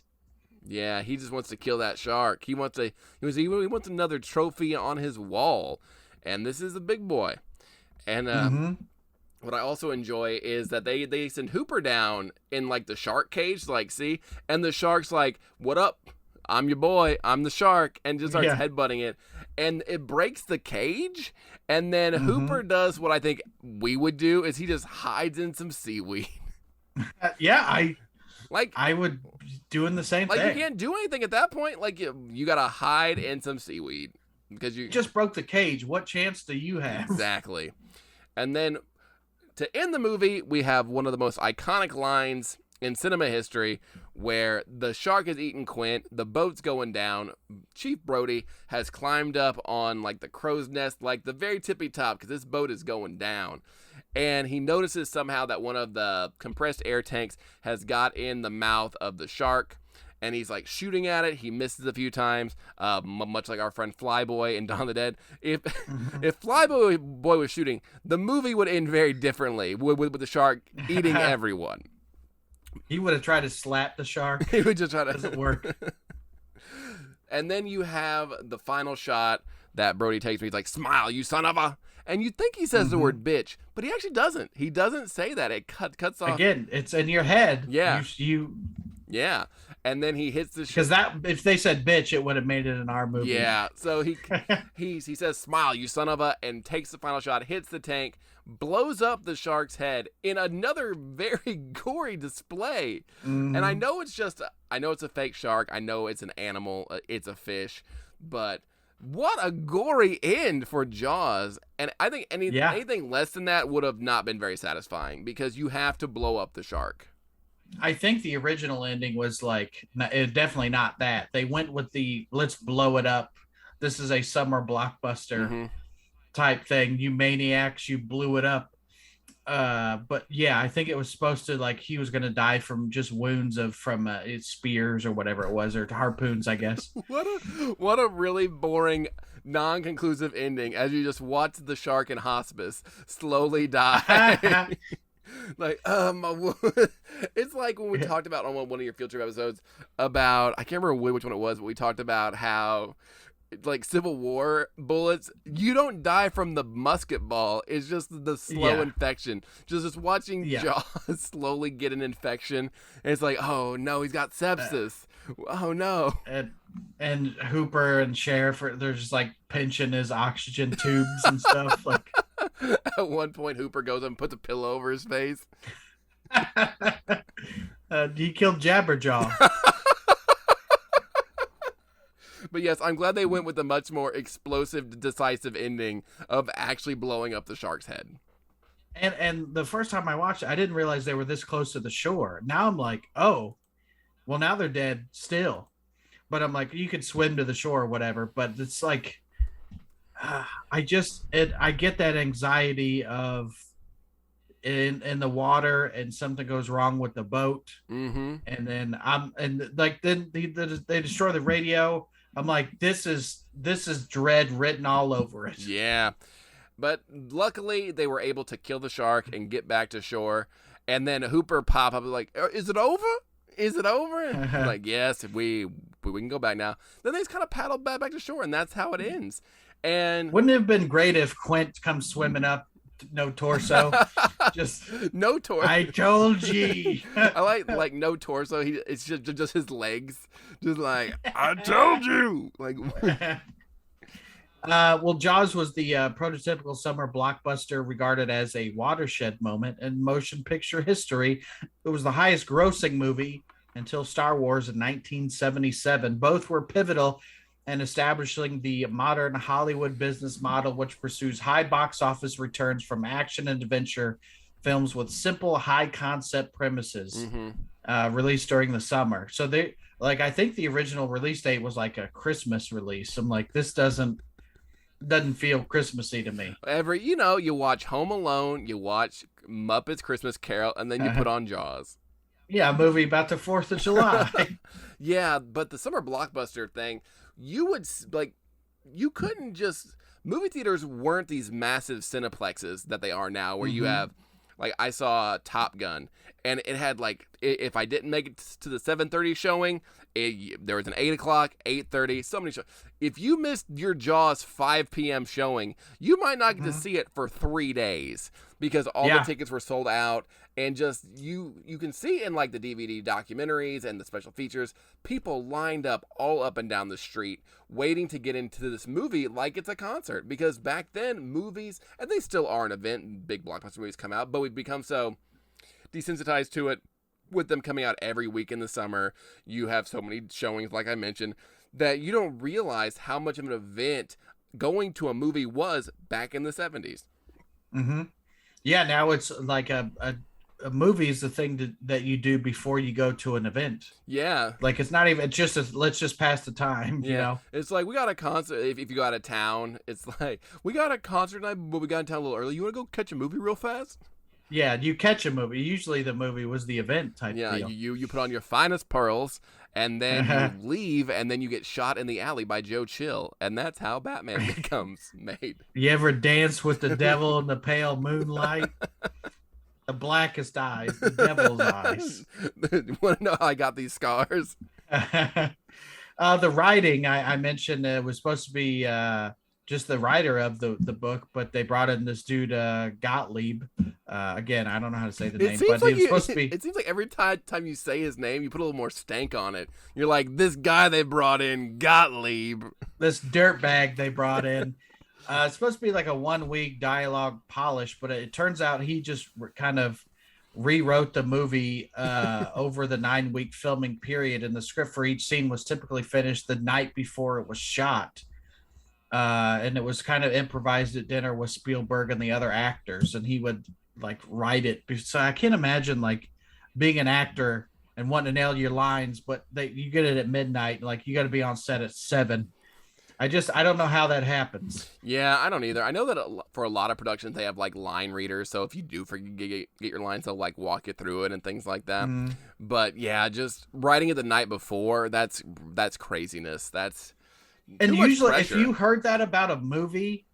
Yeah, he just wants to kill that shark. He wants another trophy on his wall, and this is a big boy. And what I also enjoy is that they send Hooper down in like the shark cage, like see, and the shark's like, "What up? I'm your boy. I'm the shark," and just starts headbutting it, and it breaks the cage. And then Hooper does what I think we would do: is he just hides in some seaweed. I would doing the same thing. Like you can't do anything at that point. Like you gotta hide in some seaweed because you just broke the cage. What chance do you have? Exactly. And then to end the movie, we have one of the most iconic lines in cinema history where the shark is eating Quint, the boat's going down, Chief Brody has climbed up on like the crow's nest, like the very tippy top, because this boat is going down. And he notices somehow that one of the compressed air tanks has got in the mouth of the shark. And he's like shooting at it. He misses a few times, much like our friend Flyboy in Dawn of the Dead. If Flyboy was shooting, the movie would end very differently with the shark eating everyone. He would have tried to slap the shark. He would just try to. Doesn't work. And then you have the final shot that Brody takes me. He's like, "Smile, you son of a." And you think he says the word bitch, but he actually doesn't. He doesn't say that. It cuts off. Again, it's in your head. Yeah. Yeah. And then he hits the because if they said bitch, it would have made it in our movie. Yeah. So he says, "Smile, you son of a," and takes the final shot, hits the tank, blows up the shark's head in another very gory display. And I know it's a fake shark. I know it's an animal. It's a fish, but what a gory end for Jaws. And I think anything less than that would have not been very satisfying because you have to blow up the shark. I think the original ending was like, definitely not that. They went with the let's blow it up. This is a summer blockbuster type thing. You maniacs, you blew it up. But yeah, I think it was supposed to like he was going to die from just wounds from spears or whatever it was, or harpoons, I guess. What a really boring, non-conclusive ending as you just watch the shark in hospice slowly die. Like, it's like when we talked about on one of your field trip episodes about, I can't remember which one it was, but we talked about how like Civil War bullets, you don't die from the musket ball. It's just the slow infection. Just watching Jaws slowly get an infection. And it's like, oh no, he's got sepsis. Oh no. And Hooper and Sheriff, they're just like pinching his oxygen tubes and stuff. Like at one point, Hooper goes up and puts a pillow over his face. He killed Jabberjaw. But yes, I'm glad they went with a much more explosive, decisive ending of actually blowing up the shark's head. And the first time I watched it, I didn't realize they were this close to the shore. Now I'm like, oh, well, now they're dead still. But I'm like, you could swim to the shore or whatever. But it's like, I get that anxiety of in the water and something goes wrong with the boat. And then they destroy the radio. I'm like, this is dread written all over it. Yeah. But luckily they were able to kill the shark and get back to shore. And then Hooper pop up like, is it over? Is it over? And like, yes, we can go back now. Then they just kind of paddle back to shore, and that's how it ends. And wouldn't it have been great if Quint comes swimming up, no torso, just no torso. I told you. I like no torso. It's just his legs, just like I told you. Like, well, Jaws was the prototypical summer blockbuster regarded as a watershed moment in motion picture history. It was the highest grossing movie until Star Wars in 1977. Both were pivotal in establishing the modern Hollywood business model, which pursues high box office returns from action and adventure films with simple, high concept premises, Mm-hmm. released during the summer. So they like I think the original release date was like a Christmas release. I'm like, this doesn't feel Christmassy to me. You watch Home Alone, you watch Muppets Christmas Carol, and then you put on Jaws. Yeah, a movie about the 4th of July. Yeah, but the summer blockbuster thing, you couldn't just, movie theaters weren't these massive cineplexes that they are now, where you have, like, I saw Top Gun, and it had, like, if I didn't make it to the 7:30 showing, there was an 8 o'clock, 8:30, so many shows. If you missed your Jaws 5 p.m. showing, you might not get to see it for 3 days, because all the tickets were sold out. And just you can see in like the DVD documentaries and the special features, people lined up all up and down the street waiting to get into this movie like it's a concert. Because back then, movies, and they still are an event, big blockbuster movies come out, but we've become so desensitized to it with them coming out every week in the summer. You have so many showings, like I mentioned, that you don't realize how much of an event going to a movie was back in the 70s. Mm-hmm. Yeah, now it's like a movie is the thing that you do before you go to an event. Yeah. Like it's not even, it's just let's just pass the time, you know? It's like, we got a concert, if you go out of town, it's like, we got a concert night, but we got in town a little early. You want to go catch a movie real fast? Yeah, you catch a movie. Usually the movie was the event type deal. Yeah, you put on your finest pearls, and then you leave, and then you get shot in the alley by Joe Chill, and that's how Batman becomes made. You ever dance with the devil in the pale moonlight? The blackest eyes, the devil's eyes. You want to know how I got these scars? The writing, I mentioned, was supposed to be just the writer of the book, but they brought in this dude, Gottlieb. Again, I don't know how to say the name, but he was supposed to be. It seems like every time you say his name, you put a little more stank on it. You're like, this guy they brought in, Gottlieb. This dirtbag they brought in. It's supposed to be like a 1 week dialogue polish, but it turns out he just kind of rewrote the movie over the 9 week filming period, and the script for each scene was typically finished the night before it was shot. And it was kind of improvised at dinner with Spielberg and the other actors, and he would like write it. So I can't imagine like being an actor and wanting to nail your lines, but you get it at midnight, like you got to be on set at 7. I don't know how that happens. Yeah, I don't either. I know that for a lot of productions, they have like line readers. So if you do forget get your lines, they'll like walk you through it and things like that. But yeah, just writing it the night before, that's craziness. That's and usually if you heard that about a movie,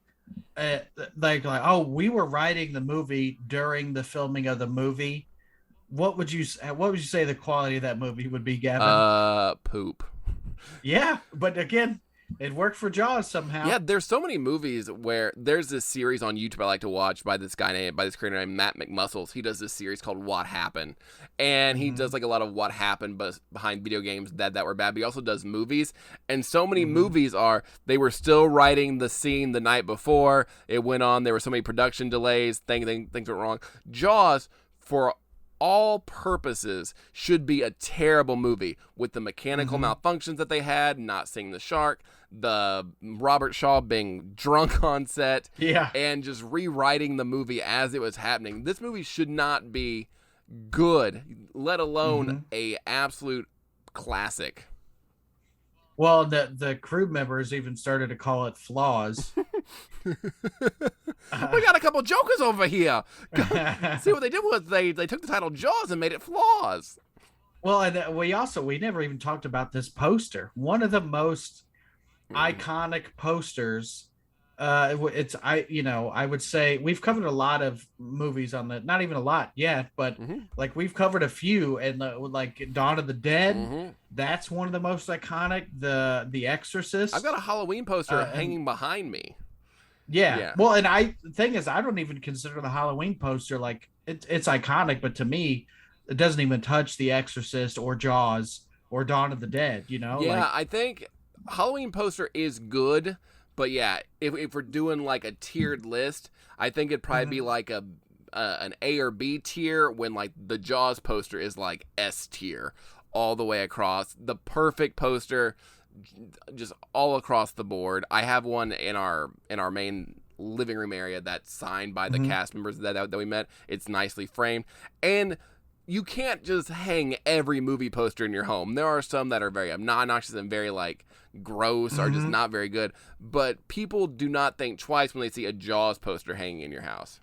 like, oh, we were writing the movie during the filming of the movie, what would you say the quality of that movie would be, Gavin? Poop. Yeah, but again, it worked for Jaws somehow. Yeah, there's so many movies where there's this series on YouTube I like to watch by this creator named Matt McMuscles. He does this series called What Happened, and he does like a lot of what happened but behind video games that were bad. But he also does movies, and so many movies they were still writing the scene the night before it went on. There were so many production delays, things went wrong. Jaws, for all purposes, should be a terrible movie with the mechanical malfunctions that they had, not seeing the shark, the Robert Shaw being drunk on set, and just rewriting the movie as it was happening. This movie should not be good, let alone a absolute classic. Well, the crew members even started to call it flaws. We got a couple jokers over here. See, what they did was they took the title Jaws and made it Flaws. Well, and we never even talked about this poster. One of the most iconic posters. I would say we've covered a lot of movies on the, not even a lot yet, but like we've covered a few, and like Dawn of the Dead. That's one of the most iconic. The Exorcist. I've got a Halloween poster hanging behind me. Yeah. Well, and the thing is, I don't even consider the Halloween poster like it's iconic, but to me, it doesn't even touch The Exorcist or Jaws or Dawn of the Dead. Yeah, I think Halloween poster is good, but yeah, if we're doing like a tiered list, I think it'd probably be like an A or B tier, when like the Jaws poster is like S tier all the way across. The perfect poster, just all across the board. I have one in our main living room area that's signed by the cast members that we met. It's nicely framed. And you can't just hang every movie poster in your home. There are some that are very obnoxious and very like gross or just not very good. But people do not think twice when they see a Jaws poster hanging in your house.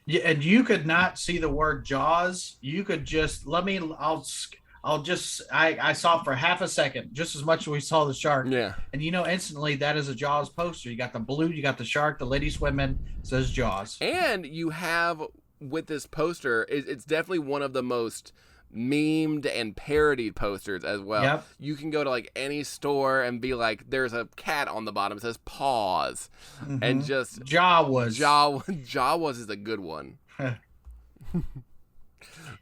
Yeah, and you could not see the word Jaws. You could just I saw for half a second, just as much as we saw the shark. Yeah. And instantly that is a Jaws poster. You got the blue, you got the shark, the lady swimming, says Jaws. And you have with this poster, it's definitely one of the most memed and parodied posters as well. Yep. You can go to like any store and be like, there's a cat on the bottom. It says paws. And just Jawas. Jawas is a good one.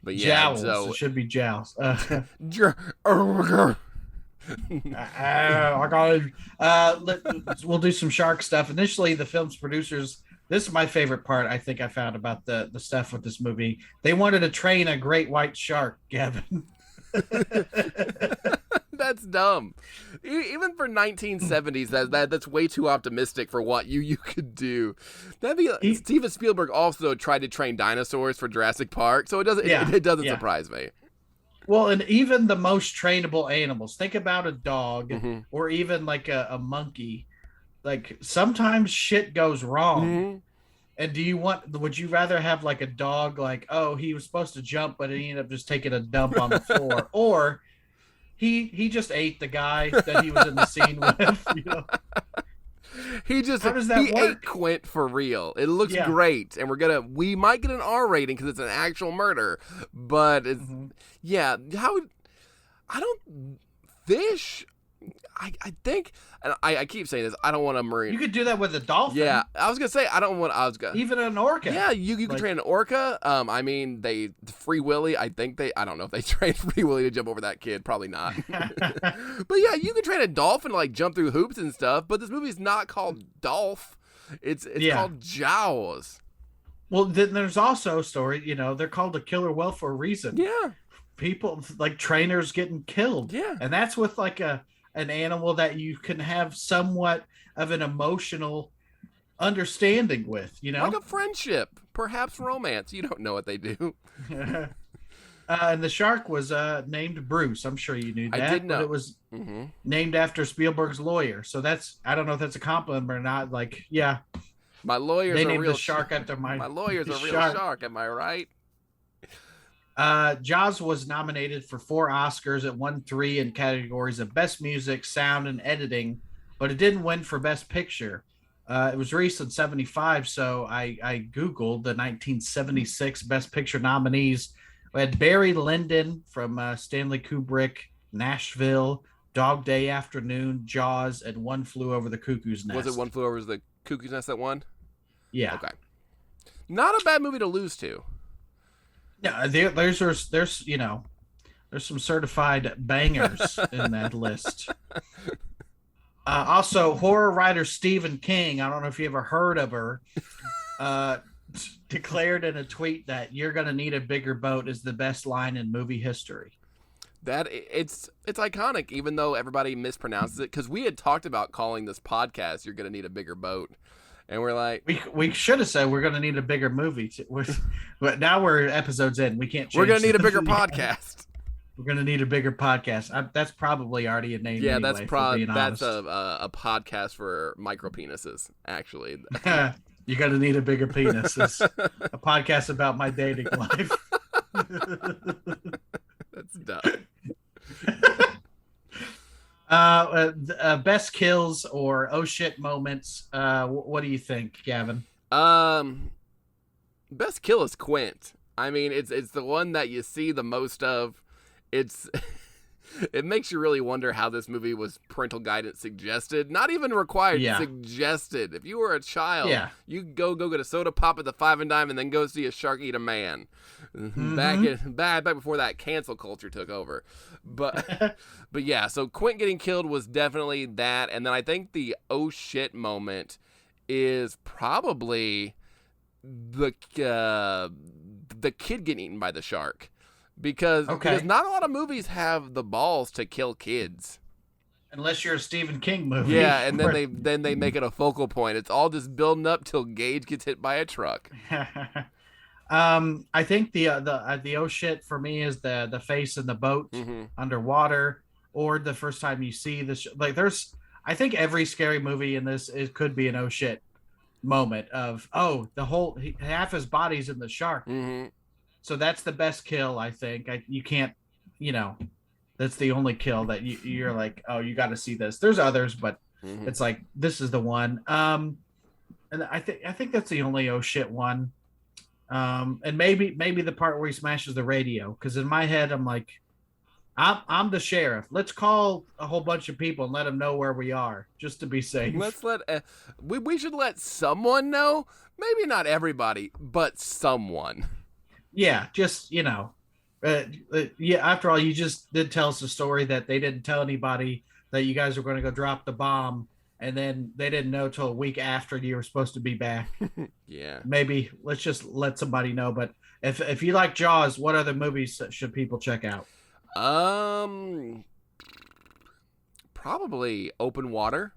But yeah, Jowls. so It should be Jowls. I got we'll do some shark stuff. Initially, the film's producers, this is my favorite part I think I found about the stuff with this movie. They wanted to train a great white shark, Gavin. That's dumb. Even for 1970s, that's way too optimistic for what you could do. That'd be Steven Spielberg also tried to train dinosaurs for Jurassic Park, so it doesn't surprise me. Well, and even the most trainable animals. Think about a dog or even like a monkey. Like sometimes shit goes wrong. And would you rather have like a dog like, oh, he was supposed to jump, but he ended up just taking a dump on the floor, or he just ate the guy that he was in the scene with, How does that work? Ate Quint for real. It looks great, and we might get an R rating because it's an actual murder, but it's fish. I think, and I keep saying this, I don't want a marine. You could do that with a dolphin. Yeah, I was gonna say even an orca. Yeah, you can train an orca. I mean, Free Willy. I don't know if they trained Free Willy to jump over that kid. Probably not. But yeah, you can train a dolphin to like jump through hoops and stuff. But this movie's not called Dolph. It's called Jaws. Well, then there's also a story. They're called a killer whale for a reason. Yeah, people like trainers getting killed. Yeah, and that's with like an animal that you can have somewhat of an emotional understanding with, like a friendship, perhaps romance. You don't know what they do. And the shark was named Bruce. I'm sure you knew that. I did know. But it was named after Spielberg's lawyer. So I don't know if that's a compliment or not. Like, yeah, my lawyer's a real shark after my lawyer's a real shark. Am I right? Jaws was nominated for 4 Oscars. It won 3 in categories of Best Music, Sound, and Editing, but it didn't win for Best Picture. It was released in 1975, so I Googled the 1976 Best Picture nominees. We had Barry Lyndon from Stanley Kubrick, Nashville, Dog Day Afternoon, Jaws, and One Flew Over the Cuckoo's Nest. Was it One Flew Over the Cuckoo's Nest that won? Yeah. Okay. Not a bad movie to lose to. Yeah, there's some certified bangers in that list. Also, horror writer Stephen King, I don't know if you ever heard of her, declared in a tweet that "You're gonna need a bigger boat" is the best line in movie history. That it's iconic, even though everybody mispronounces it. Because we had talked about calling this podcast "You're gonna need a bigger boat." And we're like, we should have said we're going to need a bigger movie. But now we're episodes in. We can't change. We're going to need a bigger podcast. We're going to need a bigger podcast. That's probably already a name. Yeah, anyway, that's a podcast for micro penises, actually. You're going to need a bigger penis. It's a podcast about my dating life. That's dumb. Best kills or oh shit moments. What do you think, Gavin? Best kill is Quint. I mean, it's the one that you see the most of. It makes you really wonder how this movie was parental guidance suggested, not even required, suggested. If you were a child, you go get a soda pop at the Five and Dime and then go see a shark eat a man. Back before that cancel culture took over. But yeah, so Quint getting killed was definitely that. And then I think the oh shit moment is probably the kid getting eaten by the shark. Because not a lot of movies have the balls to kill kids. Unless you're a Stephen King movie. Yeah, and then they make it a focal point. It's all just building up till Gage gets hit by a truck. I think the oh shit for me is the face in the boat underwater, or the first time you see this. Like I think every scary movie in this could be an oh shit moment of half his body's in the shark. So that's the best kill. I think you can't, that's the only kill that you're like, oh, you got to see this. There's others, but it's like this is the one. And I think that's the only oh shit one. And maybe the part where he smashes the radio, because in my head I'm like, I'm the sheriff. Let's call a whole bunch of people and let them know where we are, just to be safe. Let's let we should let someone know. Maybe not everybody, but someone. Yeah, just after all, you just did tell us a story that they didn't tell anybody that you guys were going to go drop the bomb, and then they didn't know till a week after you were supposed to be back. Yeah. Maybe let's just let somebody know. But if you like Jaws, what other movies should people check out? Probably Open Water.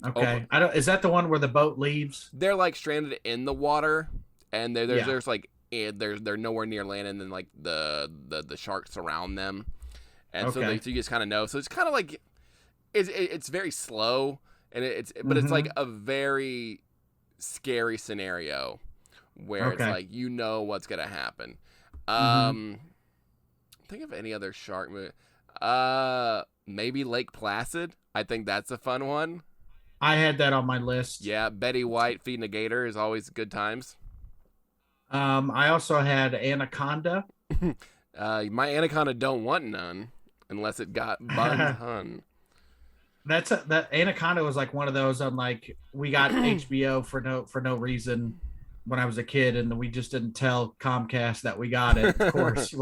Okay. Is that the one where the boat leaves? They're like stranded in the water, and there's like they're nowhere near land, and then like the sharks surround them, and so you just kind of know. So it's kind of like it's very slow, and it's it's like a very scary scenario where it's like what's gonna happen. Think of any other shark movie. Maybe Lake Placid. I think that's a fun one. I had that on my list. Yeah, Betty White feeding a gator is always good times. I also had Anaconda. My anaconda don't want none unless it got bun. That Anaconda was like one of those. I'm like, we got HBO for no reason when I was a kid, and we just didn't tell Comcast that we got it. Of course,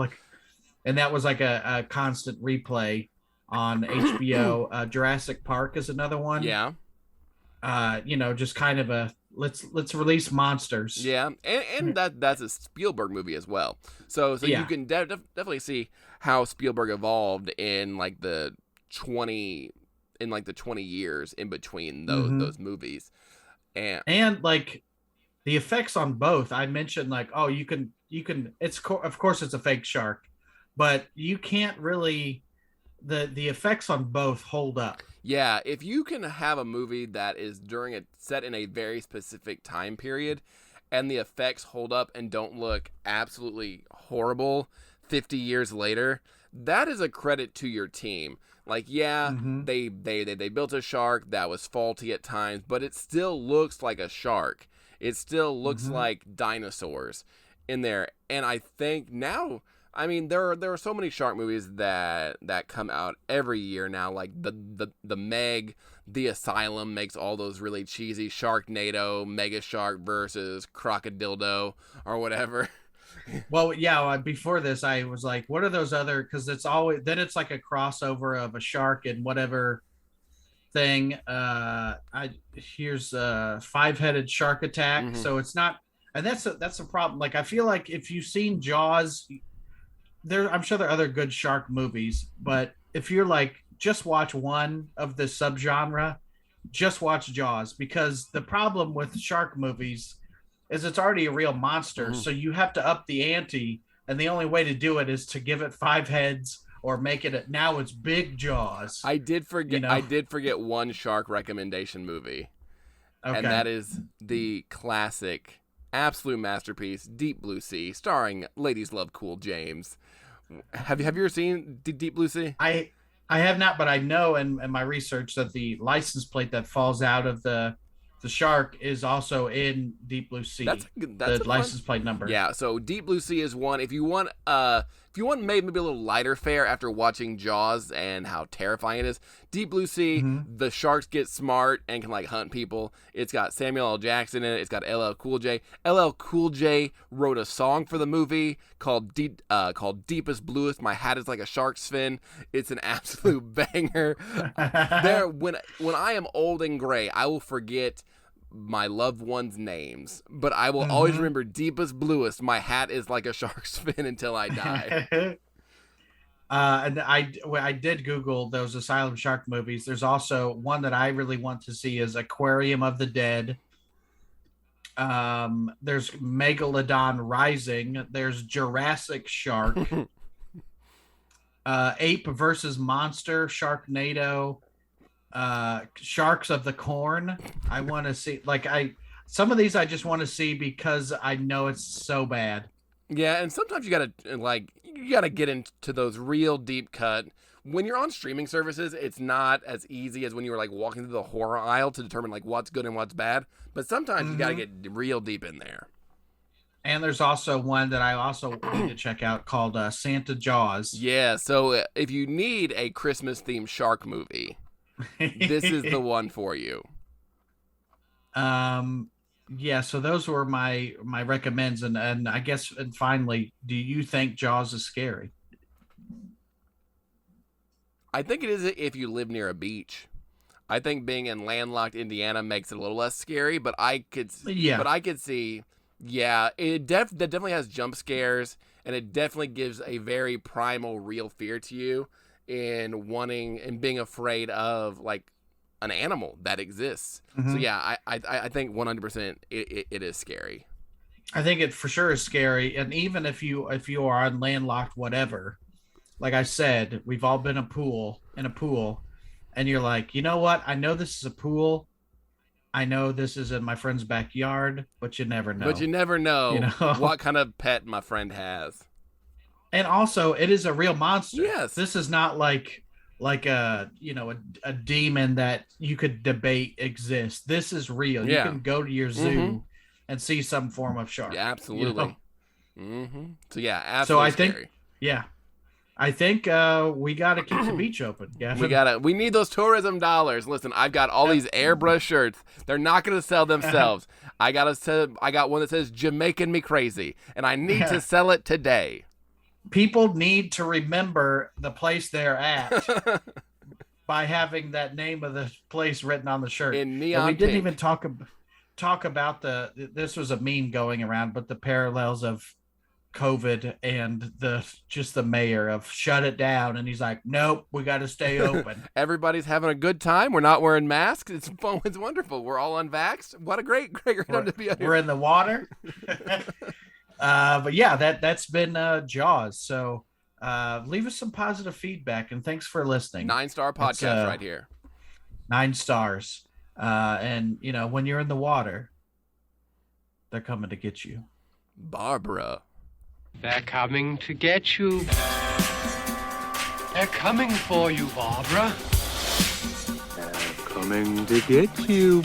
and that was like a constant replay on HBO. Jurassic Park is another one. Yeah. Just kind of a let's release monsters. Yeah, and that's a Spielberg movie as well. So you can definitely see how Spielberg evolved in like the 20 years in between those movies, and like the effects on both. I mentioned like, oh, you can. Of course it's a fake shark, but you can't really. The effects on both hold up. Yeah, if you can have a movie that is set in a very specific time period, and the effects hold up and don't look absolutely horrible 50 years later, that is a credit to your team. Like, they built a shark that was faulty at times, but it still looks like a shark. It still looks like dinosaurs in there. And I think now, I mean, there are so many shark movies that come out every year now, like the Meg, The Asylum makes all those really cheesy Sharknado, Mega Shark versus Crocodildo or whatever. Well, yeah. Before this, I was like, "What are those other?" Because it's like a crossover of a shark and whatever thing. Here's a 5-headed shark attack. So it's not, and that's a problem. Like I feel like if you've seen Jaws. I'm sure there are other good shark movies, but if you're like, just watch one of the subgenre, just watch Jaws, because the problem with shark movies is it's already a real monster. So you have to up the ante. And the only way to do it is to give it 5 heads or make it now it's Big Jaws. I did forget one shark recommendation movie. Okay. And that is the classic, absolute masterpiece, Deep Blue Sea, starring Ladies Love Cool James. Have you ever seen Deep Blue Sea? I have not, but I know in my research that the license plate that falls out of the shark is also in Deep Blue Sea. That's the license plate number. Yeah, so Deep Blue Sea is one. If you want maybe a little lighter fare after watching Jaws and how terrifying it is, Deep Blue Sea, the sharks get smart and can like hunt people. It's got Samuel L. Jackson in it. It's got LL Cool J. LL Cool J wrote a song for the movie called Deepest Bluest. My hat is like a shark's fin. It's an absolute banger. When I am old and gray, I will forget my loved ones' names, but I will always remember Deepest Bluest. My hat is like a shark's fin until I die. And I did Google those Asylum Shark movies. There's also one that I really want to see is Aquarium of the Dead. There's Megalodon Rising. There's Jurassic Shark. Ape versus Monster, Sharknado, Sharks of the Corn. I want to see some of these I just want to see because I know it's so bad. Yeah, and sometimes you gotta get into those real deep cut. When you're on streaming services, it's not as easy as when you were like walking through the horror aisle to determine like what's good and what's bad. But sometimes you gotta get real deep in there. And there's also one that I also need to check out called Santa Jaws. Yeah, so if you need a Christmas-themed shark movie, this is the one for you. Yeah, so those were my recommends, and I guess, and finally, do you think Jaws is scary? I think it is if you live near a beach. I think being in landlocked Indiana makes it a little less scary, but I could see. Yeah, that definitely has jump scares, and it definitely gives a very primal, real fear to you in wanting and being afraid of like an animal that exists. So yeah, I think 100% it is scary. I think it for sure is scary, and even if you are on landlocked whatever, like I said, we've all been in a pool, and you're like, you know what? I know this is a pool. I know this is in my friend's backyard, but you never know. But you never know, what kind of pet my friend has. And also, it is a real monster. Yes. This is not like a demon that you could debate exists. This is real. Yeah. You can go to your zoo and see some form of shark. Yeah, absolutely. So yeah, absolutely. So I think, scary. I think we got to keep the beach open. Yeah, We need those tourism dollars. Listen, I've got all these airbrush shirts. They're not going to sell themselves. I got one that says "Jamaican me crazy," and I need to sell it today. People need to remember the place they're at by having that name of the place written on the shirt. In neon and we didn't pink. even talk about this was a meme going around, but the parallels of COVID and the mayor of shut it down, and he's like, nope, we got to stay open. Everybody's having a good time. We're not wearing masks. It's wonderful. We're all unvaxxed. What a great time to be out here. We're in the water. But yeah, that's been Jaws. So leave us some positive feedback, and thanks for listening. 9-star podcast right here. 9 stars. And when you're in the water, they're coming to get you. Barbara. They're coming to get you. They're coming for you, Barbara. They're coming to get you.